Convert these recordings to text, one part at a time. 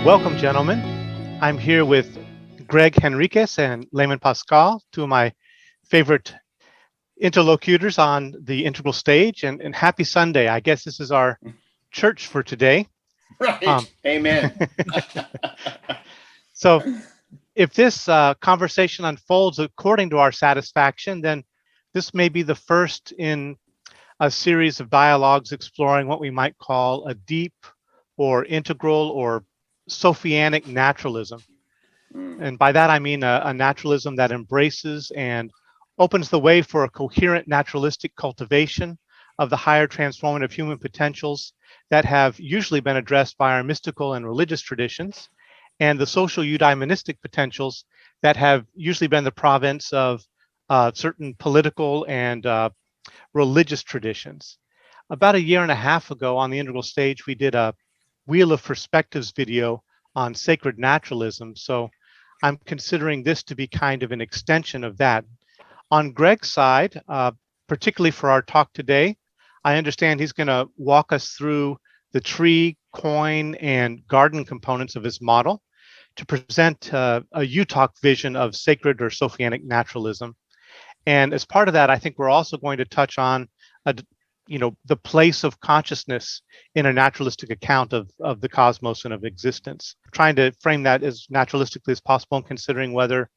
Welcome, gentlemen. I'm here with Gregg Henriques and Layman, two of my favorite interlocutors on the integral stage. And happy Sunday. I guess this is our church for today. Right. Amen. So if this conversation unfolds according to our satisfaction, then this may be the first in a series of dialogues exploring what we might call a deep or integral or sophianic naturalism. And by that, I mean a naturalism that embraces and opens the way for a coherent naturalistic cultivation of the higher transformative human potentials that have usually been addressed by our mystical and religious traditions, and the social eudaimonistic potentials that have usually been the province of certain political and religious traditions. About a year and a half ago on the integral stage, we did a Wheel of Perspectives video on sacred naturalism. So I'm considering this to be kind of an extension of that. On Gregg's side, particularly for our talk today, I understand he's going to walk us through the tree, coin, and garden components of his model to present a UTOK vision of sacred or sophianic naturalism. And as part of that, I think we're also going to touch on the place of consciousness in a naturalistic account of the cosmos and of existence. Trying to frame that as naturalistically as possible and considering whether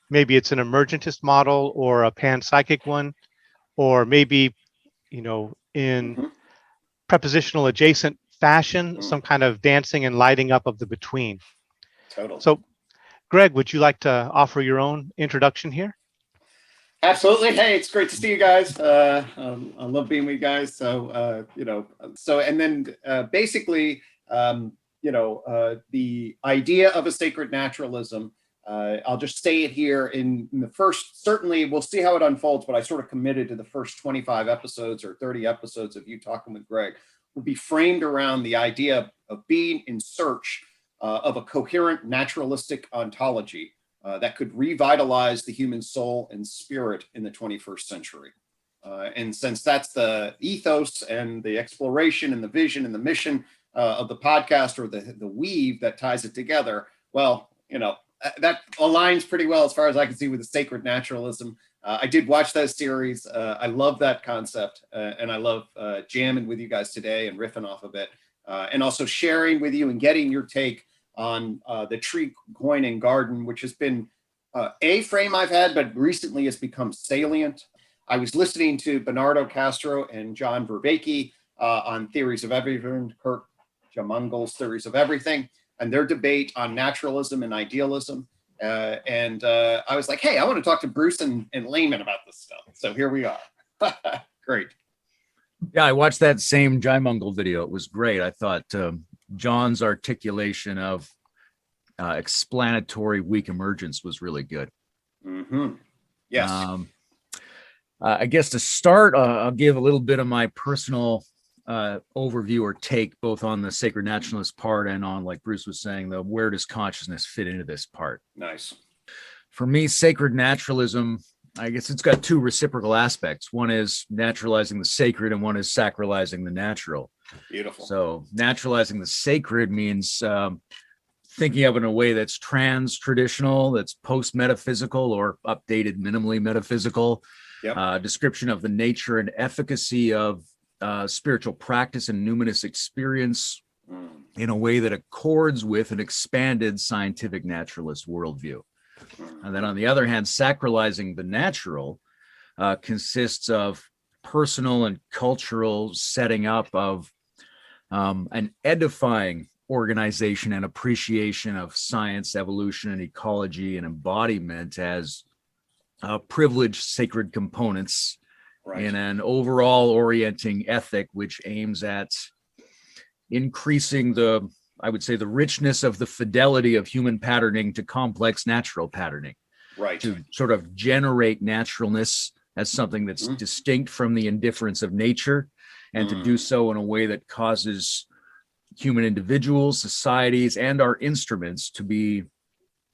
maybe it's an emergentist model or a panpsychic one, or maybe, in prepositional adjacent fashion, some kind of dancing and lighting up of the between. Totally. So, Gregg, would you like to offer your own introduction here? Absolutely. Hey, it's great to see you guys. I love being with you guys. So, basically, the idea of a sacred naturalism, I'll just say it here in the first, certainly we'll see how it unfolds, but I sort of committed to the first 25 episodes or 30 episodes of You Talking with Gregg will be framed around the idea of being in search of a coherent naturalistic ontology that could revitalize the human soul and spirit in the 21st century. And since that's the ethos and the exploration and the vision and the mission of the podcast, or the weave that ties it together, well, that aligns pretty well as far as I can see with the sacred naturalism. I did watch that series. I love that concept, and I love jamming with you guys today and riffing off of it, and also sharing with you and getting your take on the tree, coin, and garden, which has been a frame I've had, but recently it's become salient. I was listening to Bernardo Castro and John Vervaeke on Theories of Everything, Kurt Jamungel's Theories of Everything, and their debate on naturalism and idealism. And I was like, hey, I want to talk to Bruce and Layman about this stuff. So here we are. Great. Yeah, I watched that same Jaimungel video. It was great. I thought John's articulation of explanatory weak emergence was really good. Mm-hmm. Yes. I guess to start, I'll give a little bit of my personal overview or take both on the sacred naturalist part and on, like Bruce was saying, the where does consciousness fit into this part. Nice. For me, sacred naturalism, I guess it's got two reciprocal aspects. One is naturalizing the sacred and one is sacralizing the natural. Beautiful. So naturalizing the sacred means thinking of it in a way that's trans-traditional, that's post-metaphysical or updated minimally metaphysical. Yep. Description of the nature and efficacy of spiritual practice and numinous experience in a way that accords with an expanded scientific naturalist worldview. And then on the other hand, sacralizing the natural consists of personal and cultural setting up of an edifying organization and appreciation of science, evolution, and ecology and embodiment as privileged sacred components. Right. In an overall orienting ethic which aims at increasing the richness of the fidelity of human patterning to complex natural patterning. Right. To sort of generate naturalness as something that's distinct from the indifference of nature, and to do so in a way that causes human individuals, societies, and our instruments to be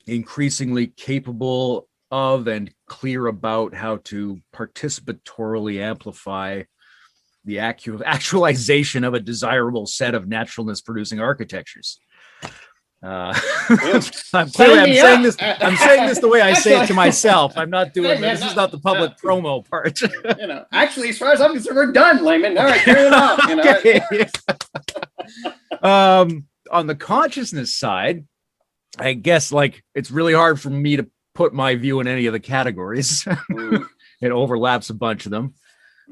increasingly capable of and clear about how to participatorily amplify the actualization of a desirable set of naturalness producing architectures. I'm Sign saying me this. up. I'm saying this the way I say it to Actually- myself. I'm not doing Hey, man, this. Is not the public promo part. Actually, as far as I'm concerned, we're done, Layman. All right, carry it on. Okay. On the consciousness side, I guess like it's really hard for me to put my view in any of the categories. It overlaps a bunch of them.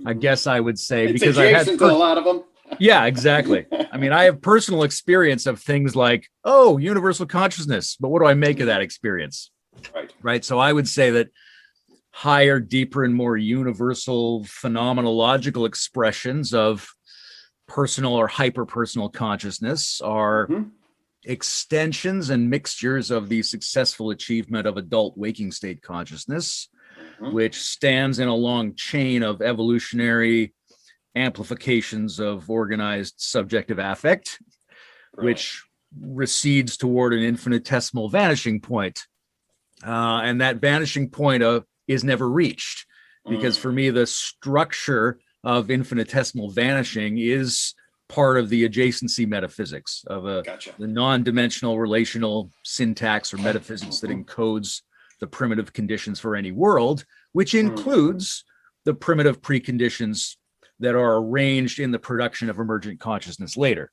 I guess I would say It's because I had adjacent to a lot of them. yeah, exactly. I mean, I have personal experience of things like, oh, universal consciousness, but what do I make of that experience? Right. So I would say that higher, deeper, and more universal phenomenological expressions of personal or hyper-personal consciousness are extensions and mixtures of the successful achievement of adult waking state consciousness, which stands in a long chain of evolutionary amplifications of organized subjective affect, which recedes toward an infinitesimal vanishing point. And that vanishing point is never reached, because for me, the structure of infinitesimal vanishing is part of the adjacency metaphysics of the non-dimensional relational syntax or metaphysics that encodes the primitive conditions for any world, which includes the primitive preconditions that are arranged in the production of emergent consciousness later.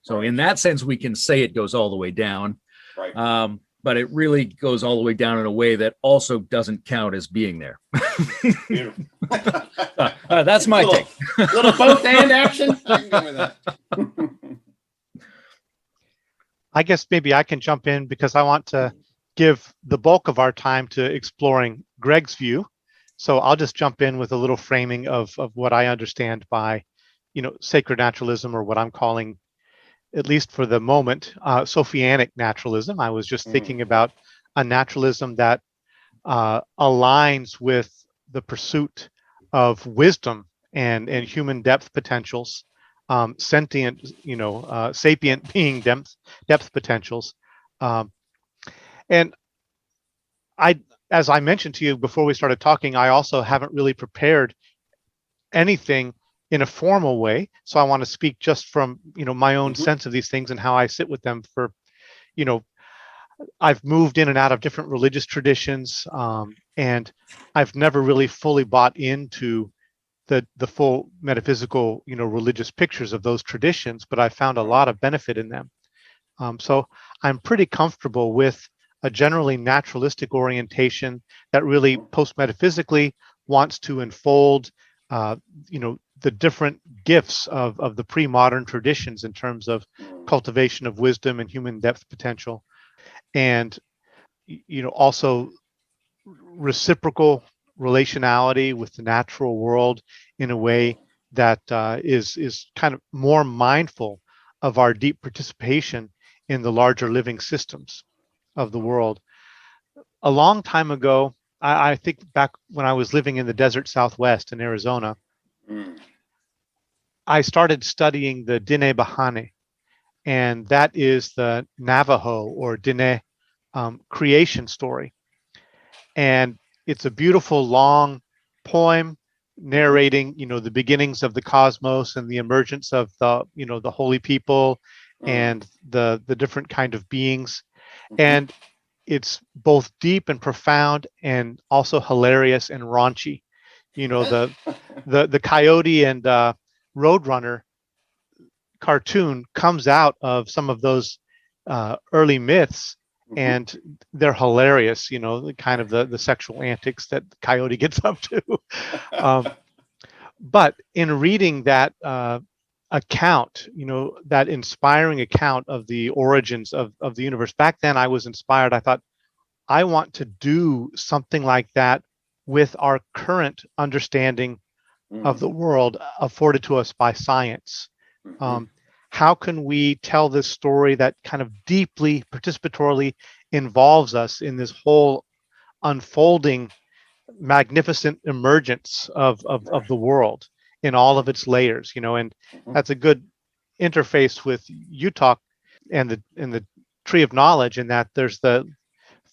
So in that sense, we can say it goes all the way down, but it really goes all the way down in a way that also doesn't count as being there. Beautiful. That's my take. Little both and action. I can go with that. I guess maybe I can jump in because I want to give the bulk of our time to exploring Gregg's view. So I'll just jump in with a little framing of what I understand by, sacred naturalism, or what I'm calling, at least for the moment, sophianic naturalism. I was just thinking about a naturalism that aligns with the pursuit of wisdom and human depth potentials, sentient, sapient being depth potentials. And as I mentioned to you before we started talking, I also haven't really prepared anything in a formal way. So I want to speak just from, my own sense of these things and how I sit with them for, I've moved in and out of different religious traditions, and I've never really fully bought into the full metaphysical, religious pictures of those traditions, but I found a lot of benefit in them. So I'm pretty comfortable with a generally naturalistic orientation that really post-metaphysically wants to unfold, the different gifts of the pre-modern traditions in terms of cultivation of wisdom and human depth potential, and also reciprocal relationality with the natural world in a way that is kind of more mindful of our deep participation in the larger living systems of the world. A long time ago, I think back when I was living in the desert Southwest in Arizona, I started studying the Diné Bahane, and that is the Navajo or Diné creation story. And it's a beautiful long poem narrating, the beginnings of the cosmos and the emergence of the, the holy people and the different kind of beings. And it's both deep and profound and also hilarious and raunchy. The Coyote and Roadrunner cartoon comes out of some of those early myths, and they're hilarious, the kind of the sexual antics that the Coyote gets up to. But in reading that account, that inspiring account of the origins of the universe, back then I was inspired. I thought, I want to do something like that with our current understanding of the world afforded to us by science. How can we tell this story that kind of deeply participatorily involves us in this whole unfolding, magnificent emergence of the world in all of its layers, and that's a good interface with UTOK and the tree of knowledge, in that there's the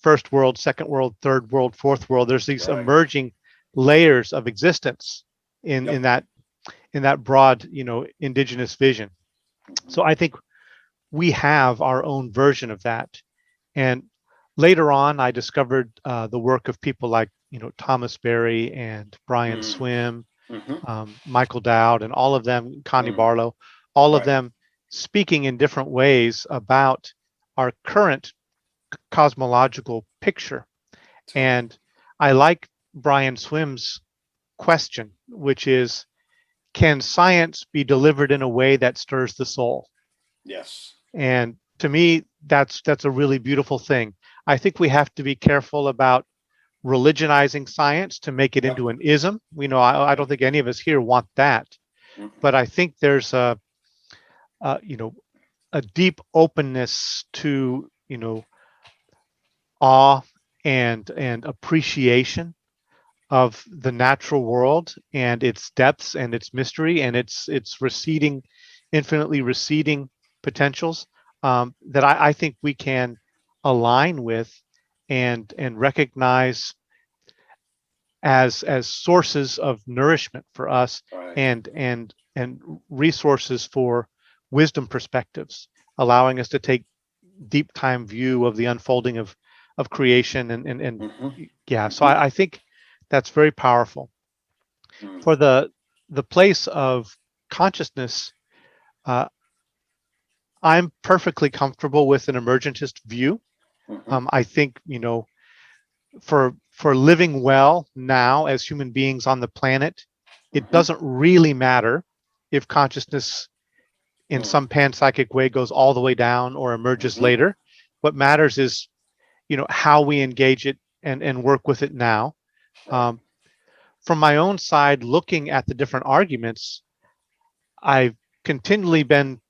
first world, second world, third world, fourth world. There's these emerging layers of existence in that broad, indigenous vision. So I think we have our own version of that. And later on, I discovered the work of people like, Thomas Berry and Brian Swim, Michael Dowd, and all of them, Connie Barlow, all of Right. them speaking in different ways about our current cosmological picture. And I like Brian Swim's question, which is, can science be delivered in a way that stirs the soul? Yes. And to me, that's a really beautiful thing. I think we have to be careful about religionizing science to make it into an ism. I don't think any of us here want that, but I think there's a deep openness to, awe and appreciation of the natural world and its depths and its mystery and its receding, infinitely receding potentials, that I think we can align with and recognize as sources of nourishment for us, Right. and resources for wisdom perspectives, allowing us to take deep time view of the unfolding of creation and yeah. So I think that's very powerful. For the place of consciousness, I'm perfectly comfortable with an emergentist view. I think, for living well now as human beings on the planet, it doesn't really matter if consciousness in some panpsychic way goes all the way down or emerges later. What matters is, how we engage it and work with it now. From my own side, looking at the different arguments, I've continually been,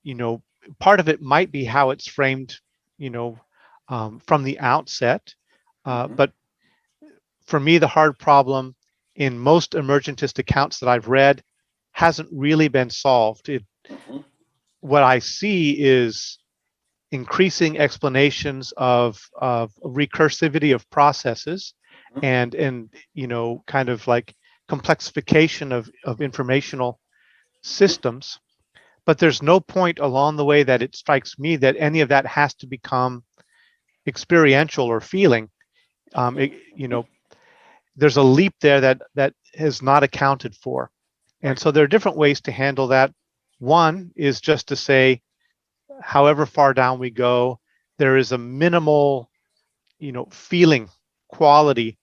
part of it might be how it's framed, from the outset. But for me, the hard problem in most emergentist accounts that I've read hasn't really been solved. What I see is increasing explanations of recursivity of processes and kind of like complexification of informational systems. But there's no point along the way that it strikes me that any of that has to become experiential or feeling. There's a leap there that is not accounted for. And so there are different ways to handle that. One is just to say, however far down we go, there is a minimal, feeling quality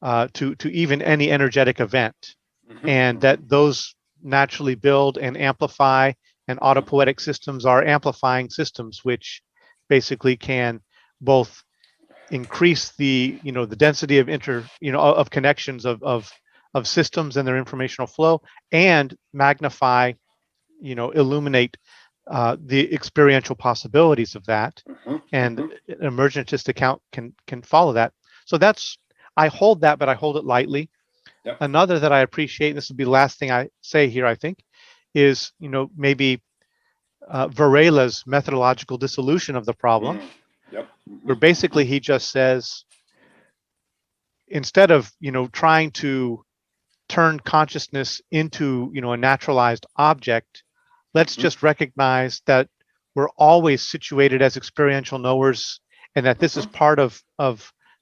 to even any energetic event, and that those naturally build and amplify, and autopoietic systems are amplifying systems, which basically can both increase the the density of of connections of systems and their informational flow, and magnify, illuminate the experiential possibilities of that. And an emergentist account can follow that. So I hold that, but I hold it lightly. Another that I appreciate, and this will be the last thing I say here, I think, is maybe Varela's methodological dissolution of the problem, where basically he just says, instead of trying to turn consciousness into a naturalized object, let's just recognize that we're always situated as experiential knowers, and that this is part of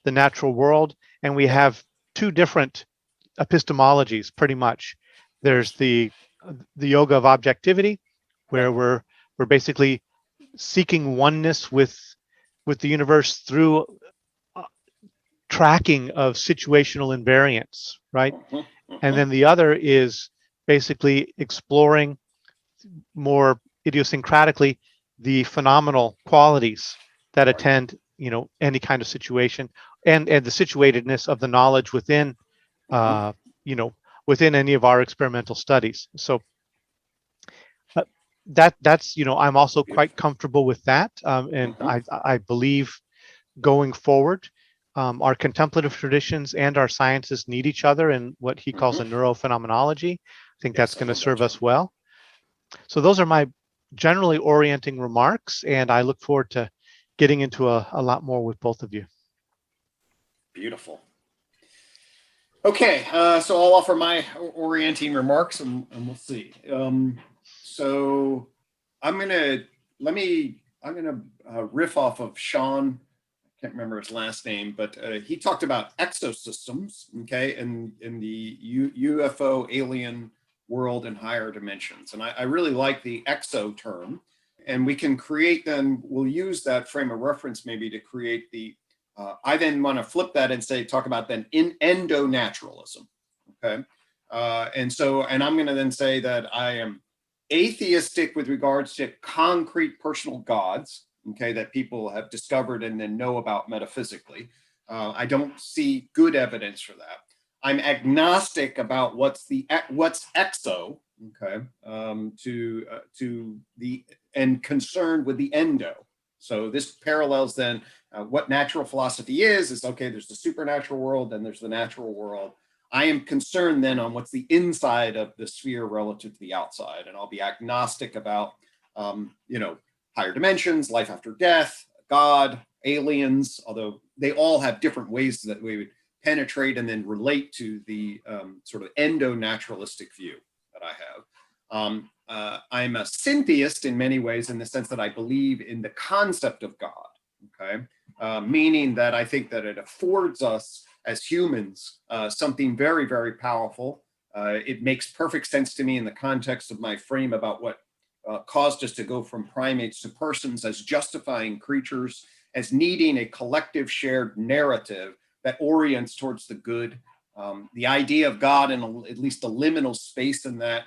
the natural world. And we have two different epistemologies, pretty much. There's the yoga of objectivity, where we're basically seeking oneness with the universe through tracking of situational invariance, right? And then the other is basically exploring more idiosyncratically the phenomenal qualities that attend any kind of situation, and the situatedness of the knowledge within within any of our experimental studies. So that's I'm also quite comfortable with that, and I believe going forward, our contemplative traditions and our sciences need each other in what he calls a neurophenomenology. I think that's going to serve us well. So those are my generally orienting remarks, and I look forward to getting into a lot more with both of you. Beautiful. Okay, so I'll offer my orienting remarks, and we'll see. So let me riff off of Sean. I can't remember his last name, but he talked about exosystems, okay, in the UFO alien world and higher dimensions. And I really like the exo term. And we can create then, we'll use that frame of reference maybe to create the, I then want to flip that and talk about then endo-naturalism, okay? And I'm going to then say that I am atheistic with regards to concrete personal gods, okay, that people have discovered and then know about metaphysically. I don't see good evidence for that. I'm agnostic about what's exo, okay, and concerned with the endo. So this parallels then what natural philosophy is okay, there's the supernatural world, then there's the natural world. I am concerned then on what's the inside of the sphere relative to the outside, and I'll be agnostic about, higher dimensions, life after death, God, aliens, although they all have different ways that we would penetrate and then relate to the sort of endo-naturalistic view that I have. I'm a syntheist in many ways in the sense that I believe in the concept of God, okay? Meaning that I think that it affords us as humans something very, very powerful. It makes perfect sense to me in the context of my frame about what caused us to go from primates to persons as justifying creatures, as needing a collective shared narrative that orients towards the good. The idea of God in at least a liminal space in that,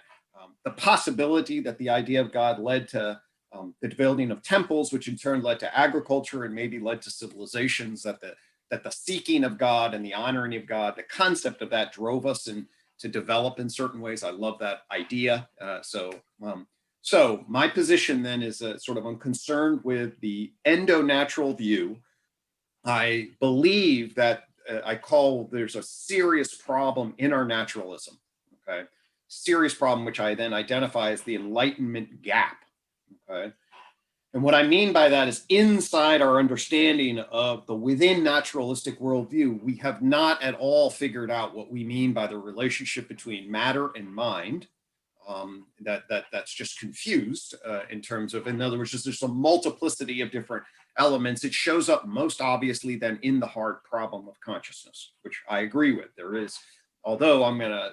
the possibility that the idea of God led to the building of temples, which in turn led to agriculture and maybe led to civilizations, that the seeking of God and the honoring of God, the concept of that drove us to develop in certain ways. I love that idea. So my position then is sort of I'm concerned with the endo-natural view. I believe that there's a serious problem in our naturalism, okay? Serious problem, which I then identify as the Enlightenment gap, okay? And what I mean by that is inside our understanding of the within naturalistic worldview, we have not at all figured out what we mean by the relationship between matter and mind. That's just confused in terms of, in other words, there's a multiplicity of different elements. It shows up most obviously then in the hard problem of consciousness, which I agree with. There is, although I'm going to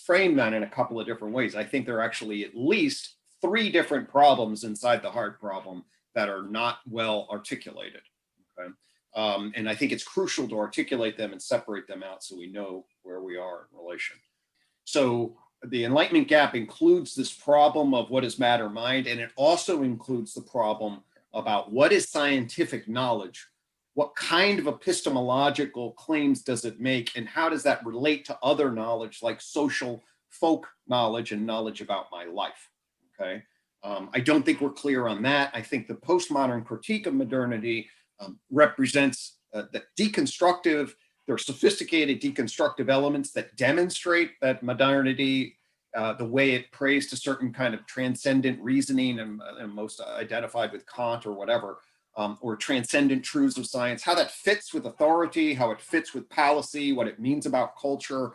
frame that in a couple of different ways. I think there are actually at least 3 different problems inside the hard problem that are not well articulated. Okay? And I think it's crucial to articulate them and separate them out so we know where we are in relation. So the Enlightenment gap includes this problem of what is matter mind, and it also includes the problem about what is scientific knowledge, what kind of epistemological claims does it make, and how does that relate to other knowledge like social folk knowledge and knowledge about my life, okay? I don't think we're clear on that. I think the postmodern critique of modernity represents the deconstructive, there are sophisticated deconstructive elements that demonstrate that modernity, the way it prays to certain kind of transcendent reasoning and most identified with Kant or whatever, or transcendent truths of science, how that fits with authority, how it fits with policy, what it means about culture,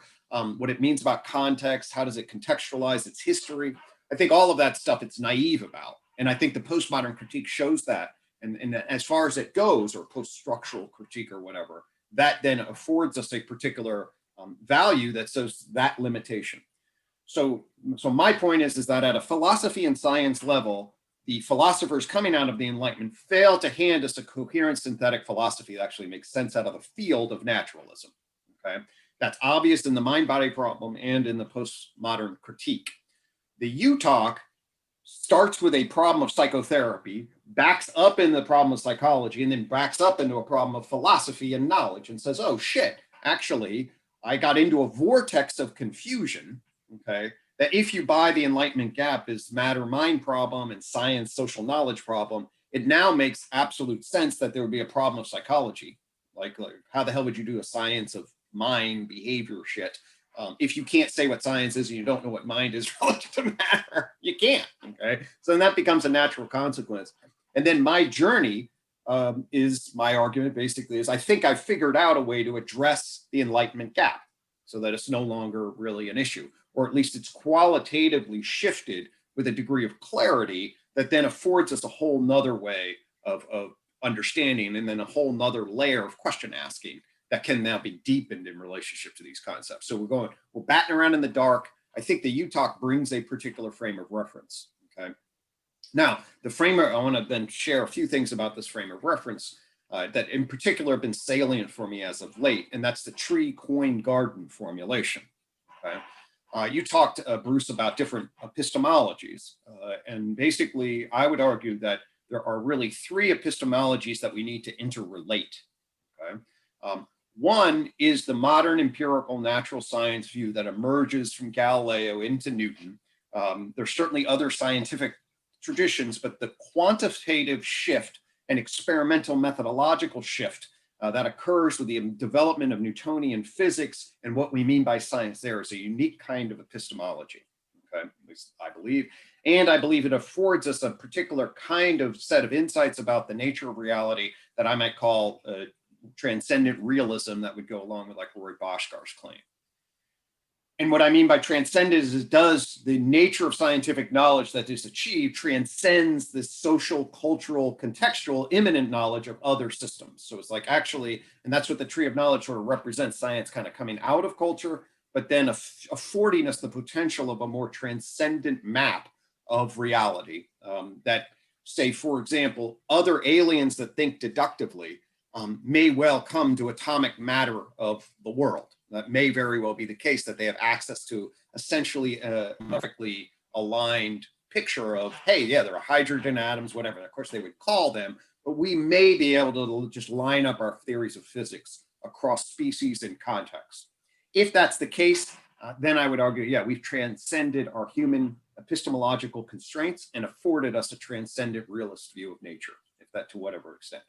what it means about context, how does it contextualize its history. I think all of that stuff it's naive about. And I think the postmodern critique shows that. And as far as it goes, or post-structural critique or whatever, that then affords us a particular value that shows that limitation. So my point is that at a philosophy and science level, the philosophers coming out of the Enlightenment fail to hand us a coherent synthetic philosophy that actually makes sense out of the field of naturalism. Okay, that's obvious in the mind-body problem and in the postmodern critique. The UTOK starts with a problem of psychotherapy, backs up in the problem of psychology, and then backs up into a problem of philosophy and knowledge and says, oh shit, actually, I got into a vortex of confusion, okay, that if you buy the Enlightenment gap is matter-mind problem and science social knowledge problem, it now makes absolute sense that there would be a problem of psychology. Like how the hell would you do a science of mind behavior shit? If you can't say what science is and you don't know what mind is relative to matter, you can't, okay? So then that becomes a natural consequence. And then my journey is, my argument basically is, I think I've figured out a way to address the Enlightenment gap so that it's no longer really an issue, or at least it's qualitatively shifted with a degree of clarity that then affords us a whole nother way of understanding, and then a whole nother layer of question asking that can now be deepened in relationship to these concepts. So we're batting around in the dark. I think the UTOK brings a particular frame of reference. Okay. Now, I want to then share a few things about this frame of reference that in particular have been salient for me as of late, and that's the tree, coin, garden formulation. Okay. You talked, Bruce, about different epistemologies, and basically I would argue that there are really three epistemologies that we need to interrelate. Okay. One is the modern empirical natural science view that emerges from Galileo into Newton. There's certainly other scientific traditions, but the quantitative shift and experimental methodological shift that occurs with the development of Newtonian physics and what we mean by science there is a unique kind of epistemology, okay, at least I believe. And I believe it affords us a particular kind of set of insights about the nature of reality that I might call transcendent realism that would go along with like Roy Boschgar's claim. And what I mean by transcendent is does the nature of scientific knowledge that is achieved transcends the social, cultural, contextual, immanent knowledge of other systems. So it's like actually, and that's what the tree of knowledge sort of represents, science kind of coming out of culture, but then affording us the potential of a more transcendent map of reality that say, for example, other aliens that think deductively may well come to atomic matter of the world. That may very well be the case, that they have access to essentially a perfectly aligned picture of, hey, yeah, there are hydrogen atoms, whatever. Of course, they would call them, but we may be able to just line up our theories of physics across species and context. If that's the case, then I would argue, yeah, we've transcended our human epistemological constraints and afforded us a transcendent realist view of nature, if that to whatever extent.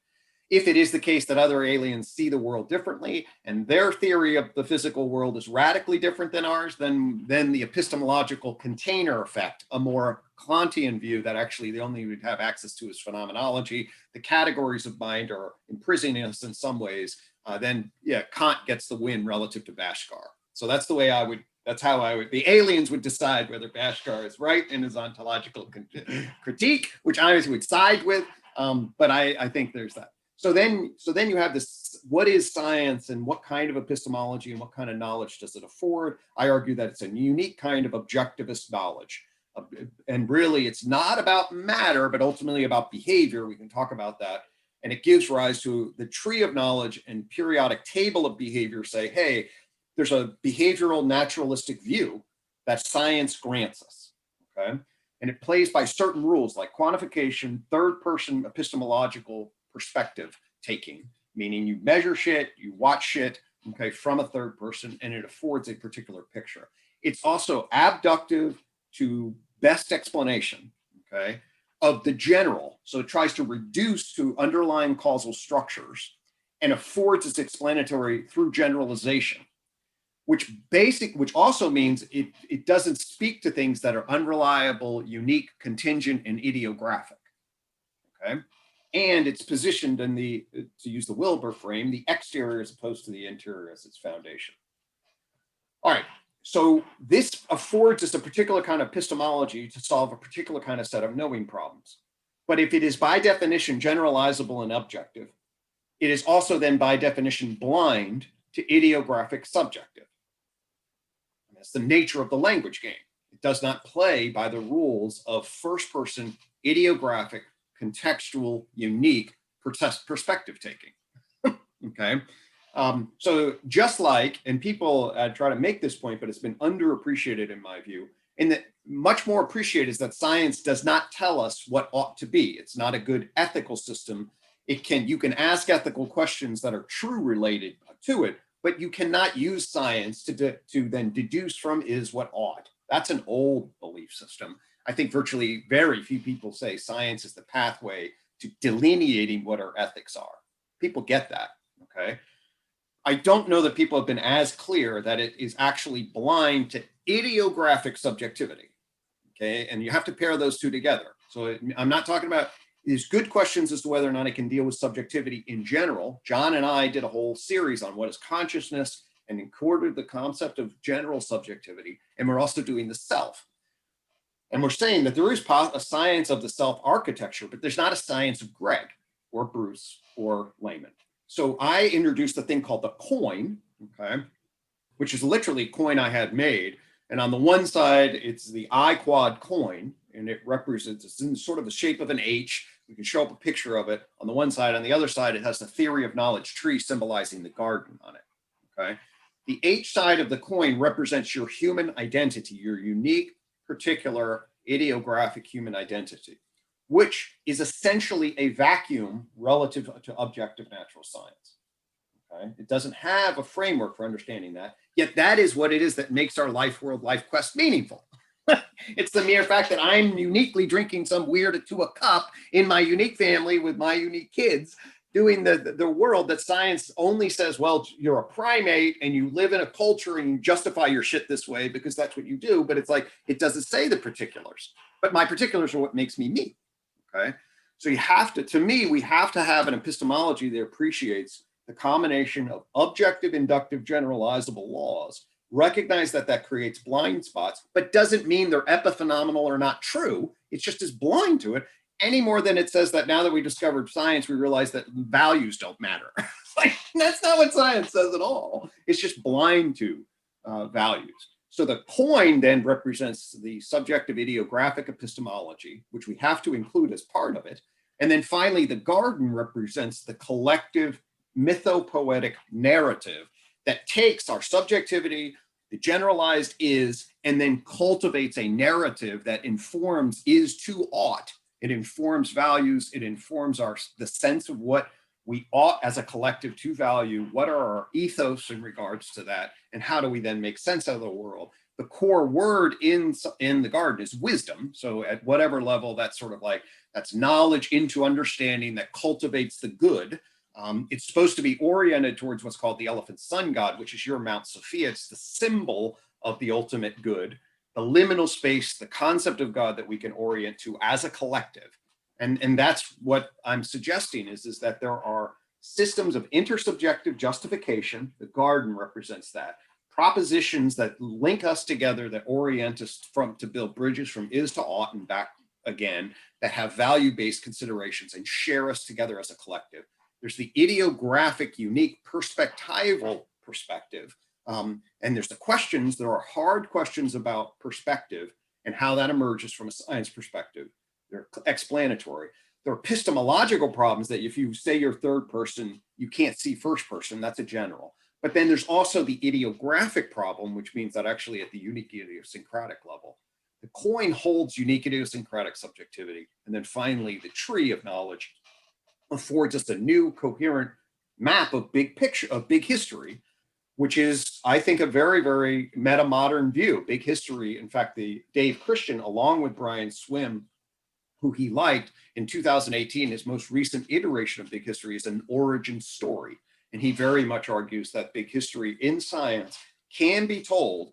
If it is the case that other aliens see the world differently and their theory of the physical world is radically different than ours, then the epistemological container effect, a more Kantian view that actually the only we'd have access to is phenomenology, the categories of mind are imprisoning us in some ways, then yeah, Kant gets the win relative to Bhaskar. So that's the way the aliens would decide whether Bhaskar is right in his ontological critique, which I would side with, but I think there's that. So then you have this, what is science and what kind of epistemology and what kind of knowledge does it afford? I argue that it's a unique kind of objectivist knowledge. And really it's not about matter, but ultimately about behavior. We can talk about that. And it gives rise to the tree of knowledge and periodic table of behavior say, hey, there's a behavioral naturalistic view that science grants us, okay? And it plays by certain rules like quantification, third person epistemological perspective taking, meaning you measure shit, you watch shit, okay, from a third person, and it affords a particular picture. It's also abductive to best explanation, okay, of the general. So it tries to reduce to underlying causal structures and affords its explanatory through generalization, which also means it doesn't speak to things that are unreliable, unique, contingent, and idiographic, okay? And it's positioned in the, to use the Wilbur frame, the exterior as opposed to the interior as its foundation. All right, so this affords us a particular kind of epistemology to solve a particular kind of set of knowing problems. But if it is by definition generalizable and objective, it is also then by definition blind to idiographic subjective. And that's the nature of the language game. It does not play by the rules of first person idiographic contextual, unique perspective taking, okay? So just like, and people try to make this point, but it's been underappreciated in my view, and that much more appreciated is that science does not tell us what ought to be. It's not a good ethical system. You can ask ethical questions that are true related to it, but you cannot use science to then deduce from is what ought. That's an old belief system. I think virtually very few people say science is the pathway to delineating what our ethics are. People get that, okay? I don't know that people have been as clear that it is actually blind to idiographic subjectivity, okay? And you have to pair those two together. So I'm not talking about these good questions as to whether or not it can deal with subjectivity in general. John and I did a whole series on what is consciousness and included the concept of general subjectivity. And we're also doing the self. And we're saying that there is a science of the self architecture, but there's not a science of Gregg. or Bruce or Layman. So I introduced a thing called the coin, okay, which is literally coin I had made. And on the one side, it's the I-quad coin, and it represents, it's in sort of the shape of an H. We can show up a picture of it on the one side. On the other side, it has the theory of knowledge tree symbolizing the garden on it, okay? The H side of the coin represents your human identity, your unique, particular, idiographic human identity, which is essentially a vacuum relative to objective natural science. Okay? It doesn't have a framework for understanding that, yet that is what it is that makes our life world life quest meaningful. It's the mere fact that I'm uniquely drinking some weird to a cup in my unique family with my unique kids, doing the world that science only says, well, you're a primate and you live in a culture and you justify your shit this way because that's what you do. But it's like, it doesn't say the particulars, but my particulars are what makes me me. Okay. So you have to me, we have to have an epistemology that appreciates the combination of objective, inductive, generalizable laws, recognize that that creates blind spots, but doesn't mean they're epiphenomenal or not true. It's just as blind to it any more than it says that now that we discovered science, we realize that values don't matter. Like, that's not what science says at all. It's just blind to values. So the coin then represents the subjective idiographic epistemology, which we have to include as part of it. And then finally, the garden represents the collective mythopoetic narrative that takes our subjectivity, the generalized is, and then cultivates a narrative that informs is to ought. It informs values. It informs the sense of what we ought as a collective to value. What are our ethos in regards to that? And how do we then make sense of the world? The core word in the garden is wisdom. So at whatever level, that's sort of like, that's knowledge into understanding that cultivates the good. It's supposed to be oriented towards what's called the elephant sun god, which is your Mount Sophia. It's the symbol of the ultimate good, the liminal space, the concept of God that we can orient to as a collective. And that's what I'm suggesting is that there are systems of intersubjective justification. The garden represents that. Propositions that link us together, that orient us to build bridges from is to ought and back again, that have value-based considerations and share us together as a collective. There's the idiographic, unique perspectival perspective. And there's the questions, there are hard questions about perspective and how that emerges from a science perspective. They're explanatory. There are epistemological problems that if you say you're third person, you can't see first person, that's a general. But then there's also the idiographic problem, which means that actually at the unique idiosyncratic level, the coin holds unique idiosyncratic subjectivity. And then finally, the tree of knowledge affords us a new coherent map of big picture, of big history, which is, I think, a very, very meta-modern view. Big history. In fact, the Dave Christian, along with Brian Swim, who he liked in 2018, his most recent iteration of big history is an origin story. And he very much argues that big history in science can be told.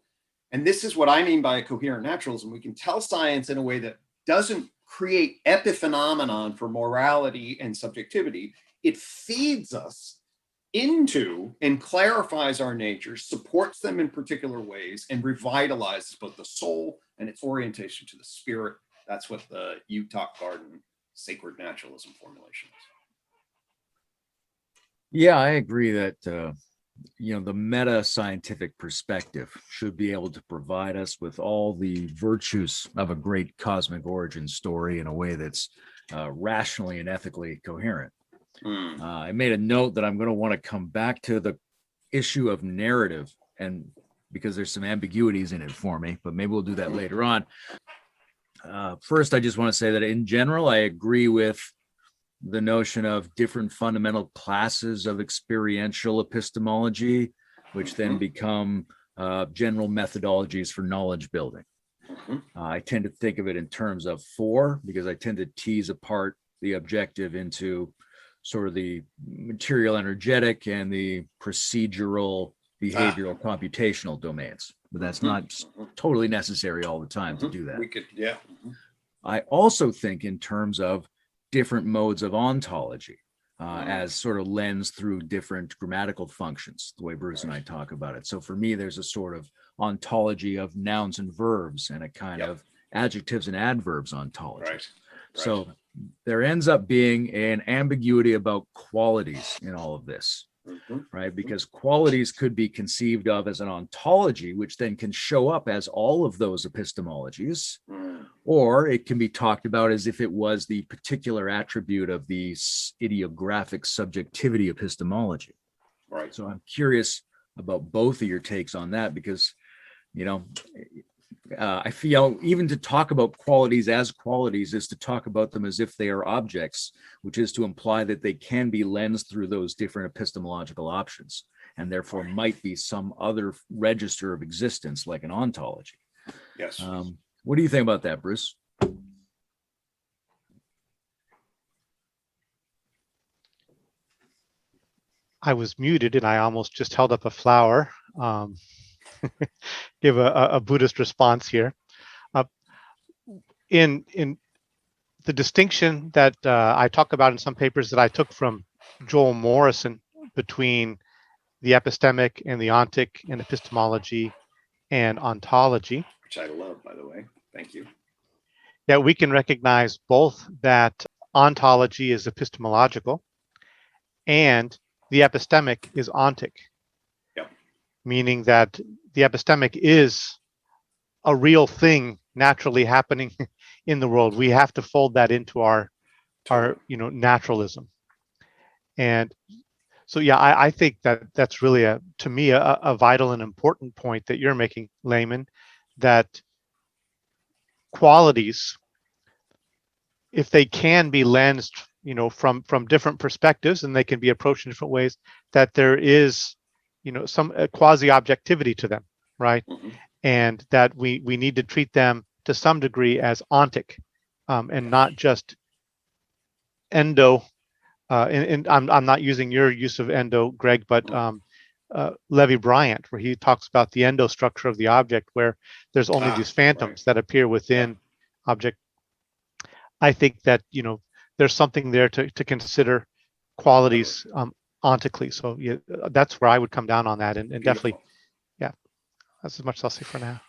And this is what I mean by a coherent naturalism. We can tell science in a way that doesn't create epiphenomenon for morality and subjectivity. It feeds us into and clarifies our natures, supports them in particular ways, and revitalizes both the soul and its orientation to the spirit. That's what the UTOK garden sacred naturalism formulation is. Yeah, I agree that the meta scientific perspective should be able to provide us with all the virtues of a great cosmic origin story in a way that's rationally and ethically coherent. I made a note that I'm going to want to come back to the issue of narrative, and because there's some ambiguities in it for me, but maybe we'll do that later on. First, I just want to say that in general, I agree with the notion of different fundamental classes of experiential epistemology, which then become general methodologies for knowledge building. I tend to think of it in terms of four, because I tend to tease apart the objective into sort of the material energetic and the procedural behavioral computational domains. But that's not totally necessary all the time to do that. We could, yeah. I also think in terms of different modes of ontology as sort of lens through different grammatical functions, the way Bruce and I talk about it. So for me, there's a sort of ontology of nouns and verbs and a kind of adjectives and adverbs ontology. Right. So there ends up being an ambiguity about qualities in all of this, right? Because qualities could be conceived of as an ontology, which then can show up as all of those epistemologies, or it can be talked about as if it was the particular attribute of the idiographic subjectivity epistemology. Right. So I'm curious about both of your takes on that, because, you know, I feel even to talk about qualities as qualities is to talk about them as if they are objects, which is to imply that they can be lensed through those different epistemological options, and therefore might be some other register of existence, like an ontology. Yes. What do you think about that, Bruce? I was muted and I almost just held up a flower. Give a Buddhist response here. In the distinction that I talk about in some papers that I took from Joel Morrison between the epistemic and the ontic, and epistemology and ontology. Which I love, by the way. Thank you. Yeah, we can recognize both that ontology is epistemological and the epistemic is ontic. Yep. Meaning that the epistemic is a real thing naturally happening in the world. We have to fold that into our naturalism. And so, yeah, I think that's really to me a vital and important point that you're making, Layman, that qualities, if they can be lensed, from different perspectives, and they can be approached in different ways, that there is, some quasi-objectivity to them, right? And that we need to treat them to some degree as ontic, and not just endo. And I'm not using your use of endo, Greg, but Levi Bryant, where he talks about the endo structure of the object, where there's only these phantoms that appear within object. I think that there's something there to consider qualities ontically. So yeah, that's where I would come down on that, and definitely, yeah, that's as much as I'll say for now.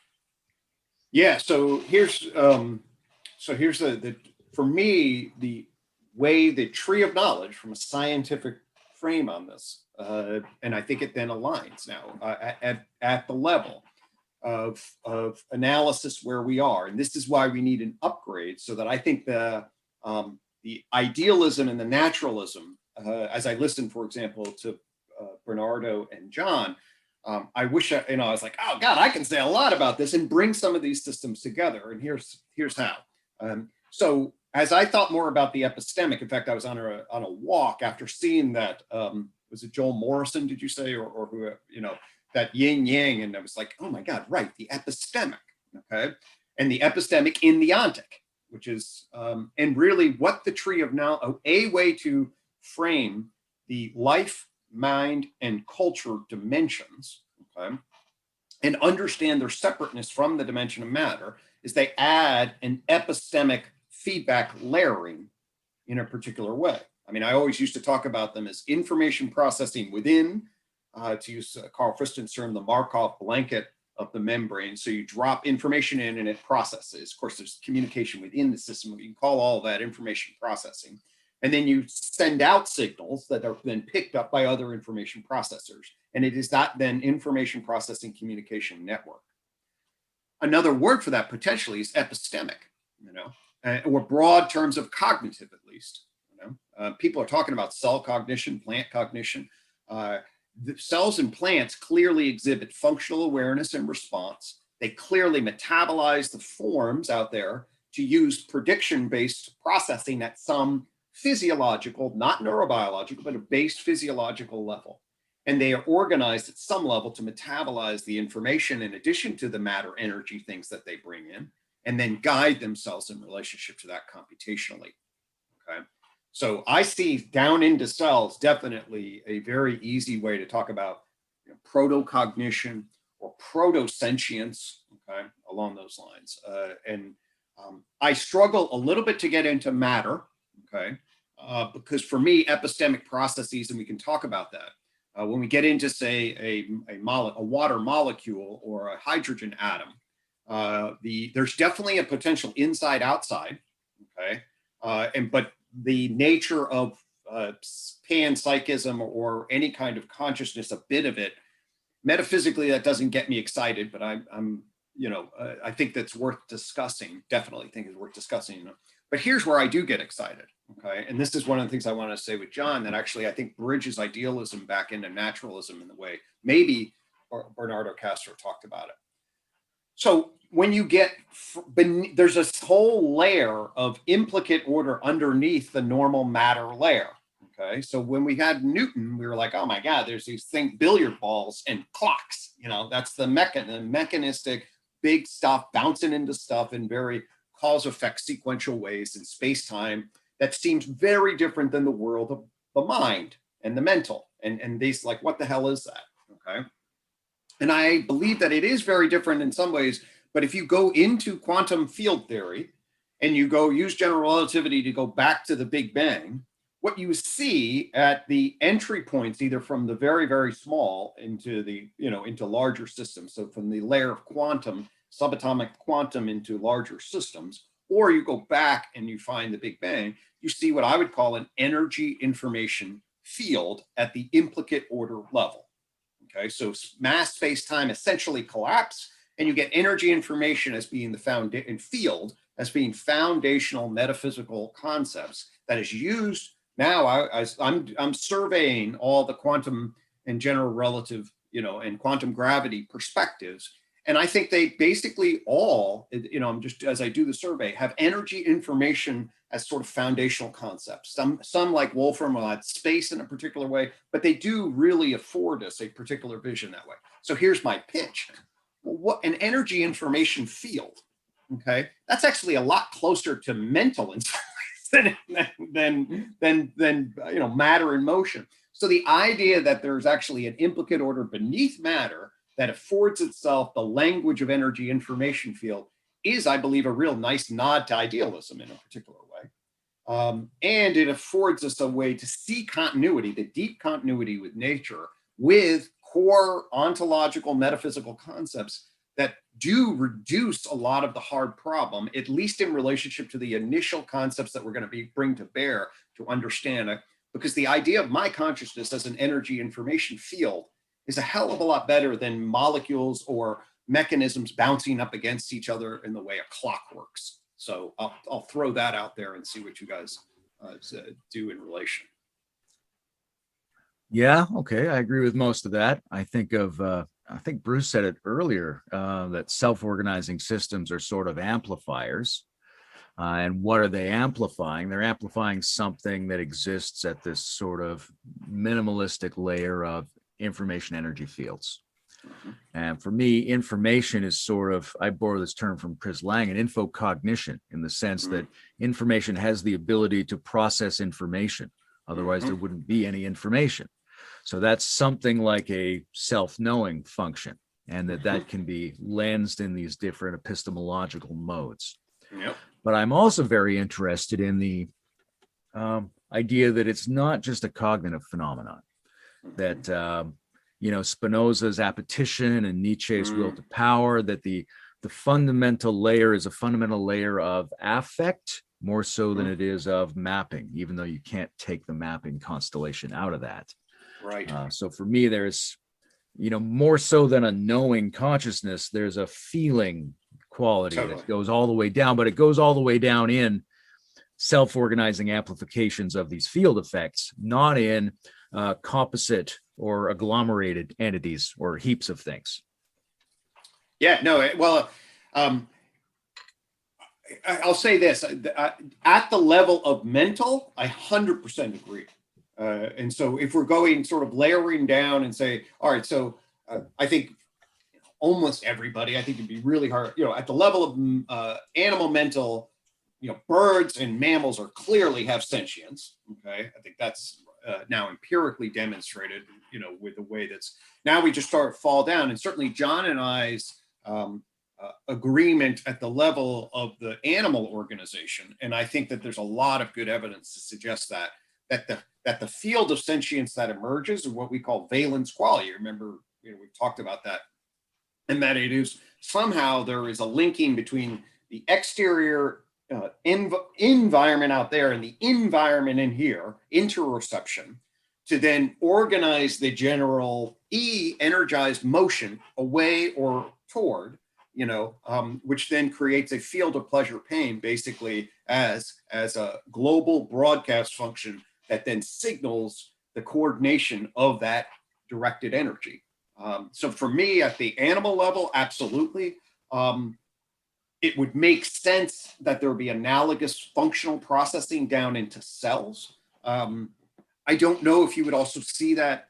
Yeah. So here's the for me, the way the tree of knowledge from a scientific frame on this, and I think it then aligns now at the level of analysis where we are, and this is why we need an upgrade. So that I think the idealism and the naturalism, as I listened, for example, to Bernardo and John, I wish I was like, oh God, I can say a lot about this and bring some of these systems together. And here's how. So as I thought more about the epistemic, in fact, I was on a walk after seeing that. Was it Joel Morrison? Did you say, or who? That yin yang, and I was like, oh my God, right, the epistemic, okay, and the epistemic in the ontic, which is and really what the tree of now, a way to frame the life, mind, and culture dimensions, okay, and understand their separateness from the dimension of matter, is they add an epistemic feedback layering in a particular way. I mean, I always used to talk about them as information processing within, to use Carl Friston's term, the Markov blanket of the membrane. So you drop information in and it processes. Of course, there's communication within the system. You can call all that information processing. And then you send out signals that are then picked up by other information processors. And it is that then information processing communication network. Another word for that potentially is epistemic, or broad terms of cognitive, at least. People are talking about cell cognition, plant cognition. The cells in plants clearly exhibit functional awareness and response. They clearly metabolize the forms out there to use prediction-based processing at some physiological, not neurobiological, but a base physiological level. And they are organized at some level to metabolize the information in addition to the matter energy things that they bring in, and then guide themselves in relationship to that computationally. Okay. So I see down into cells definitely a very easy way to talk about proto-cognition or proto-sentience, okay, along those lines. I struggle a little bit to get into matter, okay, because for me, epistemic processes, and we can talk about that, when we get into, say, a water molecule or a hydrogen atom, there's definitely a potential inside-outside, okay, But the nature of panpsychism or any kind of consciousness, a bit of it, metaphysically, that doesn't get me excited, but I'm I think that's worth discussing. Definitely think it's worth discussing. But here's where I do get excited. Okay. And this is one of the things I want to say with John that actually I think bridges idealism back into naturalism in the way maybe Bernardo Castro talked about it. So when you get, there's this whole layer of implicate order underneath the normal matter layer. Okay. So when we had Newton, we were like, oh my God, there's these things, billiard balls and clocks, that's the mechanistic big stuff bouncing into stuff in very cause effect sequential ways in space-time that seems very different than the world of the mind and the mental. And these, like, what the hell is that? Okay. And I believe that it is very different in some ways, but if you go into quantum field theory and you go use general relativity to go back to the Big Bang, what you see at the entry points, either from the very, very small into the, into larger systems. So from the layer of quantum, subatomic quantum into larger systems, or you go back and you find the Big Bang, you see what I would call an energy information field at the implicate order level. Okay, so mass space-time essentially collapse, and you get energy information as being the field as being foundational metaphysical concepts that is used now. I'm surveying all the quantum and general relative, and quantum gravity perspectives. And I think they basically all, just as I do the survey, have energy information as sort of foundational concepts. Some like Wolfram will add space in a particular way, but they do really afford us a particular vision that way. So here's my pitch. What an energy information field, okay? That's actually a lot closer to mental in some ways than matter in motion. So the idea that there's actually an implicate order beneath matter that affords itself the language of energy information field is, I believe, a real nice nod to idealism in a particular way. And it affords us a way to see continuity, the deep continuity with nature, with core ontological metaphysical concepts that do reduce a lot of the hard problem, at least in relationship to the initial concepts that we're going to bring to bear to understand it. Because the idea of my consciousness as an energy information field is a hell of a lot better than molecules or mechanisms bouncing up against each other in the way a clock works. So I'll throw that out there and see what you guys do in relation. Yeah, okay, I agree with most of that. I think Bruce said it earlier, that self-organizing systems are sort of amplifiers. And what are they amplifying? They're amplifying something that exists at this sort of minimalistic layer of information energy fields. Mm-hmm. And for me, information is sort of, I borrow this term from Chris Lang, an infocognition, in the sense that information has the ability to process information. Otherwise, there wouldn't be any information. So that's something like a self-knowing function, and that can be lensed in these different epistemological modes. Yep. But I'm also very interested in the idea that it's not just a cognitive phenomenon, that Spinoza's appetition and Nietzsche's will to power, that the fundamental layer is a fundamental layer of affect more so than it is of mapping, even though you can't take the mapping constellation out of that. Right. So for me, there's, more so than a knowing consciousness, there's a feeling quality that goes all the way down, but it goes all the way down in self-organizing amplifications of these field effects, not in composite or agglomerated entities or heaps of things. Yeah, no, well, I'll say this, at the level of mental, I 100% agree. And so if we're going sort of layering down and say, all right, so I think almost everybody, I think it'd be really hard, at the level of animal mental, birds and mammals are clearly have sentience. Okay. I think that's now empirically demonstrated, with the way that's now we just start to fall down. And certainly John and I's agreement at the level of the animal organization. And I think that there's a lot of good evidence to suggest that the field of sentience that emerges is what we call valence qualia. Remember, we've talked about that, and that it is somehow there is a linking between the exterior environment out there and the environment in here, interoception, to then organize the general energized motion away or toward, which then creates a field of pleasure pain, basically as a global broadcast function that then signals the coordination of that directed energy. So for me, at the animal level, absolutely. It would make sense that there would be analogous functional processing down into cells. I don't know if you would also see that